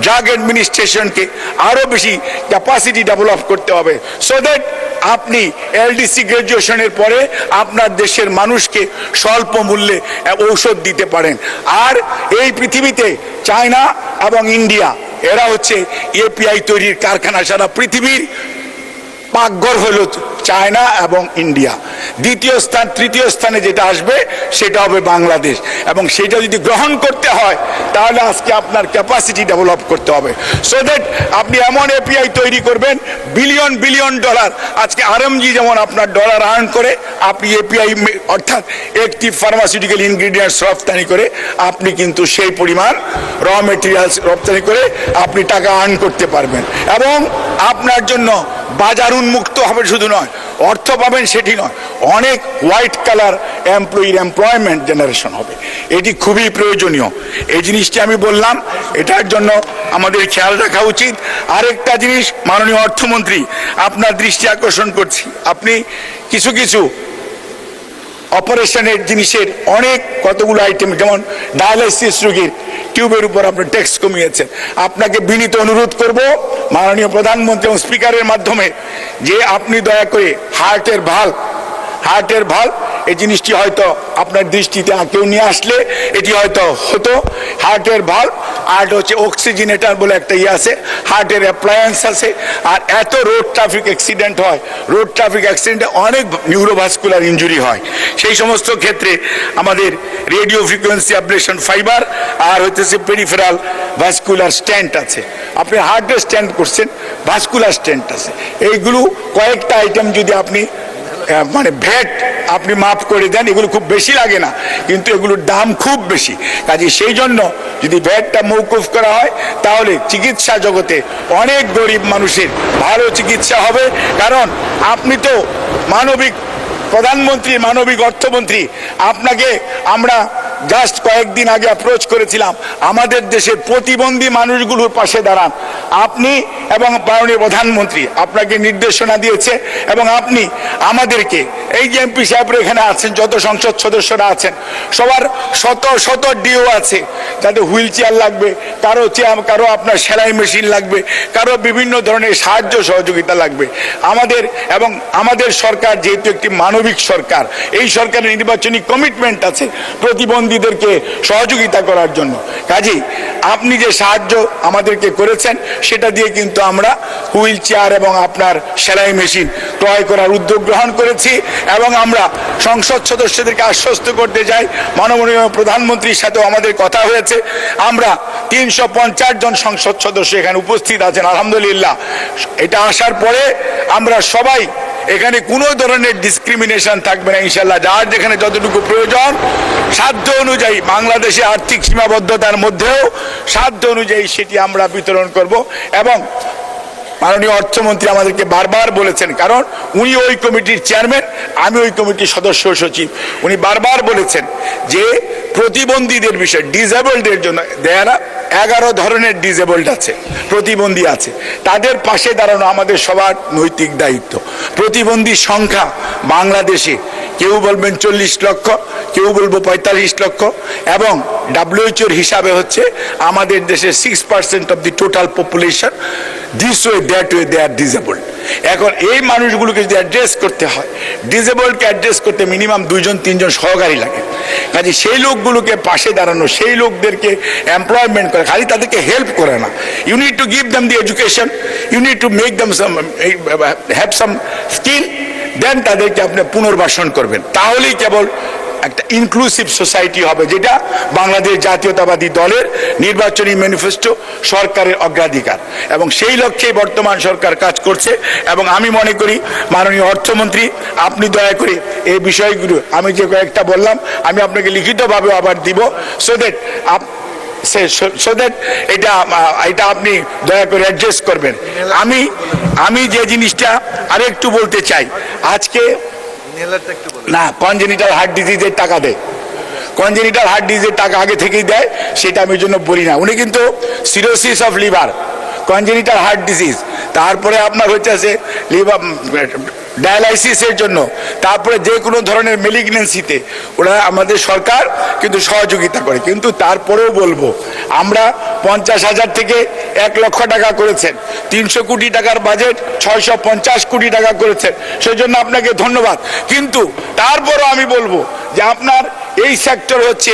ড্রাগ অ্যাডমিনিস্ট্রেশনকে আরো বেশি ক্যাপাসিটি ডেভেলপ করতে হবে, সো দ্যাট আপনি এলডিসি গ্রাজুয়েশনের পরে আপনার দেশের মানুষকে স্বল্প মূল্যে ঔষধ দিতে পারেন। আর এই পৃথিবীতে চায়না এবং ইন্ডিয়া এরা হচ্ছে এপিআই তৈরির কারখানা। সারা পৃথিবীর পাকঘর হলো চায়না এবং ইন্ডিয়া। দ্বিতীয় স্থান, তৃতীয় স্থানে যেটা আসবে সেটা হবে বাংলাদেশ। এবং সেটা যদি গ্রহণ করতে হয়, তাহলে আজকে আপনার ক্যাপাসিটি ডেভেলপ করতে হবে, সো দ্যাট আপনি এমন এপিআই তৈরি করবেন বিলিয়ন বিলিয়ন ডলার। আজকে আরএমজি যেমন আপনার ডলার আর্ন করে, আপনি এপিআই অর্থাৎ একটি ফার্মাসিউটিক্যাল ইনগ্রিডিয়েন্টস রপ্তানি করে আপনি কিন্তু সেই পরিমাণ র মেটেরিয়ালস রপ্তানি করে আপনি টাকা আর্ন করতে পারবেন। এবং আপনার জন্য বাজার উন্মুক্ত হবে, শুধু নয় অর্থ পাবেন সেটি নয়, অনেক হোয়াইট কালার এমপ্লয়মেন্ট জেনারেশন হবে। এটি খুবই প্রয়োজনীয়। এই জিনিসটি আমি বললাম, এটার জন্য আমাদের খেয়াল রাখা উচিত। আরেকটা জিনিস মাননীয় অর্থমন্ত্রী, আপনার দৃষ্টি আকর্ষণ করছি, আপনি কিছু কিছু অপারেশনের জিনিসের অনেক কতগুলো আইটেম, যেমন ডায়ালাইসিস রোগীর টিউবের উপর আপনি ট্যাক্স কমিয়েছেন। আপনাকে বিনীত অনুরোধ করব মাননীয় প্রধানমন্ত্রী এবং স্পিকারের মাধ্যমে, যে আপনি দয়া করে হার্টের ভাল্ব এই জিনিসটি হয়তো আপনার দৃষ্টিতে কেউ নিয়ে আসলে এটি হয়তো হতো। হার্টের ভাল্ব আর হচ্ছে অক্সিজেনেটার বলে একটা আছে, হার্টের অ্যাপ্লায়েন্স আছে। আর এত রোড ট্রাফিক অ্যাক্সিডেন্ট হয়, রোড ট্রাফিক অ্যাক্সিডেন্টে অনেক নিউরোভাস্কুলার ইনজুরি হয়। সেই সমস্ত ক্ষেত্রে আমাদের রেডিও ফ্রিকোয়েন্সি অ্যাবলেশন ফাইবার আর হচ্ছে পেরিফেরাল ভাস্কুলার স্ট্যান্ট আছে। আপনি হার্টের স্ট্যান্ট করছেন, ভাস্কুলার স্ট্যান্ট আছে। এইগুলো কয়েকটা আইটেম যদি আপনি মানে ভ্যাট আপনি মাফ করে দেন, এগুলো খুব বেশি লাগে না, কিন্তু এগুলোর দাম খুব বেশি। কাজে সেই জন্য যদি ভ্যাটটা মৌকুফ করা হয় তাহলে চিকিৎসা জগতে অনেক গরিব মানুষের ভালো চিকিৎসা হবে। কারণ আপনি তো মানবিক প্রধানমন্ত্রী, মানবিক অর্থমন্ত্রী, আপনাকে আমরা জাস্ট কয়েকদিন আগে অ্যাপ্রোচ করেছিলাম আমাদের দেশের প্রতিবন্ধী মানুষগুলোর পাশে দাঁড়ান। আপনি এবং মাননীয় প্রধানমন্ত্রী আপনাকে নির্দেশনা দিয়েছে এবং আপনি আমাদেরকে এই যে এমপি সাহেবরা এখানে আছেন, যত সংসদ সদস্যরা আছেন, সবার শত শত ডিও আছে, যাদের হুইল চেয়ার লাগবে, কারো আপনার সেলাই মেশিন লাগবে, কারো বিভিন্ন ধরনের সাহায্য সহযোগিতা লাগবে। আমাদের সরকার যেহেতু একটি মানবিক সরকার, এই সরকারের নির্বাচনী কমিটমেন্ট আছে প্রতিবন্ধীদেরকে সহযোগিতা করার জন্য। কাজেই আপনি যে সাহায্য আমাদেরকে করেছেন সেটা দিয়ে কিন্তু আমরা হুইল চেয়ার এবং আপনার সেলাই মেশিন ক্রয় করার উদ্যোগ গ্রহণ করেছি এবং আমরা সংসদ সদস্যদেরকে আশ্বস্ত করতে চাই, মাননীয় প্রধানমন্ত্রীর সাথেও আমাদের কথা হয়েছে। আমরা 350 জন সংসদ সদস্য এখানে উপস্থিত আছেন আলহামদুলিল্লাহ। এটা আসার পরে আমরা সবাই এখানে কোনো ধরনের ডিসক্রিমিনেশন থাকবে না ইনশাল্লাহ। যার যেখানে যতটুকু প্রয়োজন সাধ্য অনুযায়ী, বাংলাদেশে আর্থিক সীমাবদ্ধতার মধ্যেও সাধ্য অনুযায়ী সেটি আমরা বিতরণ করব। এবং মাননীয় অর্থমন্ত্রী আমাদেরকে বারবার বলেছেন, কারণ উনি ওই কমিটির চেয়ারম্যান, আমি ওই কমিটির সদস্য সচিব, উনি বারবার বলেছেন যে প্রতিবন্ধীদের বিষয়, ডিসেবলদের জন্য, দেয়ারা 11 ধরনের ডিসেবলড আছে, প্রতিবন্ধী আছে, তাদের পাশে দাঁড়ানো আমাদের সবার নৈতিক দায়িত্ব। প্রতিবন্ধীর সংখ্যা বাংলাদেশে কেউ বলবেন 40 লক্ষ, কেউ বলবো 45 লক্ষ, এবং WHO হিসাবে হচ্ছে আমাদের দেশে 6% of the total population this way that way they are disabled. এখন এই মানুষগুলোকে যদি অ্যাড্রেস করতে হয়, ডিসেবলডকে অ্যাড্রেস করতে মিনিমাম 2-3 জন সহকারী লাগে। কাজে সেই লোকগুলোকে পাশে দাঁড়ানো, সেই লোকদেরকে এমপ্লয়মেন্ট করে, খালি তাদেরকে হেল্প করে না, you need to give them the education, you need to make them some have some skill, then তাদেরকে আপনি পুনর্বাসন করবেন। তাহলেই কেবল একটা ইনক্লুসিভ সোসাইটি হবে, যেটা বাংলাদেশ জাতীয়তাবাদী দলের নির্বাচনী ম্যানিফেস্টো, সরকারের অগ্রাধিকার, এবং সেই লক্ষ্যে বর্তমান সরকার কাজ করছে। এবং আমি মনে করি মাননীয় অর্থমন্ত্রী, আপনি দয়া করে এই বিষয়গুলো আমি যে কয়েকটা বললাম আমি আপনাকে লিখিতভাবে আবার দিব, সো দ্যাট এটা আপনি দয়া করে অ্যাড্রেস করবেন। আমি যে জিনিসটা আরেকটু বলতে চাই, আজকে না কনজেনিটাল হার্ট ডিজিজের টাকা দেয়, কনজেনিটাল হার্ট ডিজিজের টাকা আগে থেকেই দেয়, সেটা আমি জন্য বলি না। উনি কিন্তু cirrhosis of liver, congenital heart disease, তারপরে আপনার হচ্ছে লিভার ডায়ালাইসিসের জন্য, তারপরে যে কোনো ধরনের মেলিগনেন্সিতে ওরা আমাদের সরকার কিন্তু সহযোগিতা করে। কিন্তু তারপরেও বলবো, আমরা 50,000 থেকে 1 লক্ষ টাকা করেছেন, 300 কোটি টাকার বাজেট 650 কোটি টাকা করেছেন, সেই জন্য আপনাকে ধন্যবাদ। কিন্তু তারপরও আমি বলবো যে আপনার এই সেক্টর হচ্ছে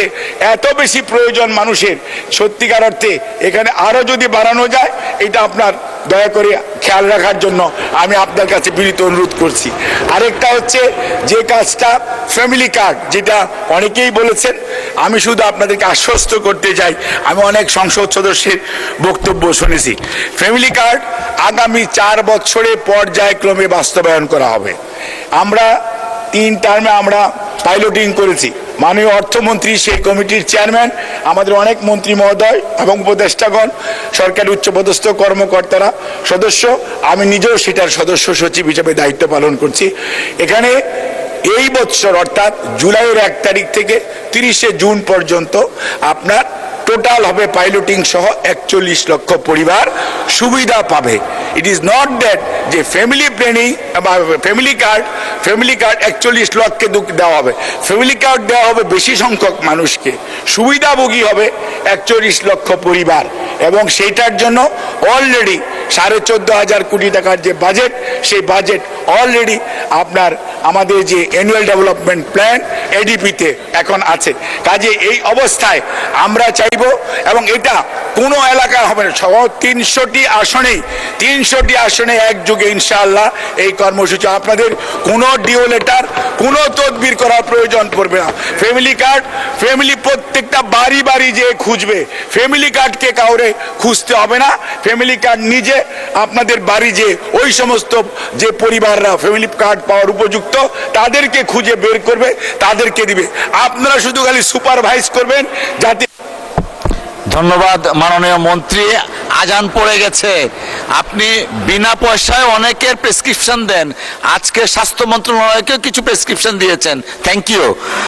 এত বেশি প্রয়োজন মানুষের, সত্যিকার অর্থে এখানে আরো যদি বাড়ানো যায়, এটা আপনার দয়া করে খেয়াল রাখার জন্য আমি আপনার কাছে বিনীত অনুরোধ করছি। আরেকটা হচ্ছে যে কাজটা ফ্যামিলি কার্ড, যেটা অনেকেই বলেছেন, আমি শুধু আপনাদেরকে আশ্বস্ত করতে চাই, আমি অনেক সংসদ সদস্যের বক্তব্য শুনেছি, ফ্যামিলি কার্ড আগামী 4 বছরে পর্যায়ক্রমে বাস্তবায়ন করা হবে। আমরা 3 টার্মে আমরা পাইলটিং করেছি, মাননীয় অর্থমন্ত্রী সেই কমিটির চেয়ারম্যান, আমাদের অনেক মন্ত্রী মহোদয় এবং উপদেষ্টাগণ, সরকারি উচ্চপদস্থ কর্মকর্তারা সদস্য, আমি নিজেও সেটার সদস্য সচিব হিসেবে দায়িত্ব পালন করছি। এখানে এই বছর অর্থাৎ জুলাইয়ের 1 তারিখ থেকে 30শে জুন পর্যন্ত আপনার টোটাল হবে পাইলটিং সহ 41 লক্ষ পরিবার সুবিধা পাবে। ইট ইজ নট দ্যাট যে ফ্যামিলি প্ল্যানিং বা ফ্যামিলি কার্ড 41 লক্ষকে দেওয়া হবে, ফ্যামিলি কার্ড দেওয়া হবে বেশি সংখ্যক মানুষকে, সুবিধাভোগী হবে 41 লক্ষ পরিবার। এবং সেইটার জন্য অলরেডি 14,500 কোটি টাকার যে বাজেট, সেই বাজেট অলরেডি আপনার আমাদের যে অ্যানুয়াল ডেভেলপমেন্ট প্ল্যান এডিপিতে এখন আছে। কাজে এই অবস্থায় আমরা চাইব, এবং এটা কোনো এলাকা হবে না, সহ 300টি আসনে একযোগে ইনশাআল্লাহ এই কর্মসূচি। আপনাদের কোনো ডিও লেটার, কোনো তদবির করার প্রয়োজন পড়বে না। ফ্যামিলি প্রত্যেকটা বাড়ি বাড়ি যে খুঁজবে, ফ্যামিলি কার্ডকে কাউরে খুঁজতে হবে না। ফ্যামিলি কার্ড নিজে আপনাদের বাড়ি যে ওই সমস্ত যে পরিবাররা ফ্যামিলি কার্ড পাওয়ার উপযুক্ত তাদেরকে খুঁজে বের করবে, তাদেরকে দিবে। আপনারা শুধু খালি সুপারভাইজ করবেন যাতে। ধন্যবাদ মাননীয় মন্ত্রী। আজান পড়ে গেছে, আপনি বিনা পয়সায় অনেকের প্রেসক্রিপশন দেন, আজকে স্বাস্থ্য মন্ত্রণালয়কেও কিছু প্রেসক্রিপশন দিয়েছেন, থ্যাংক ইউ।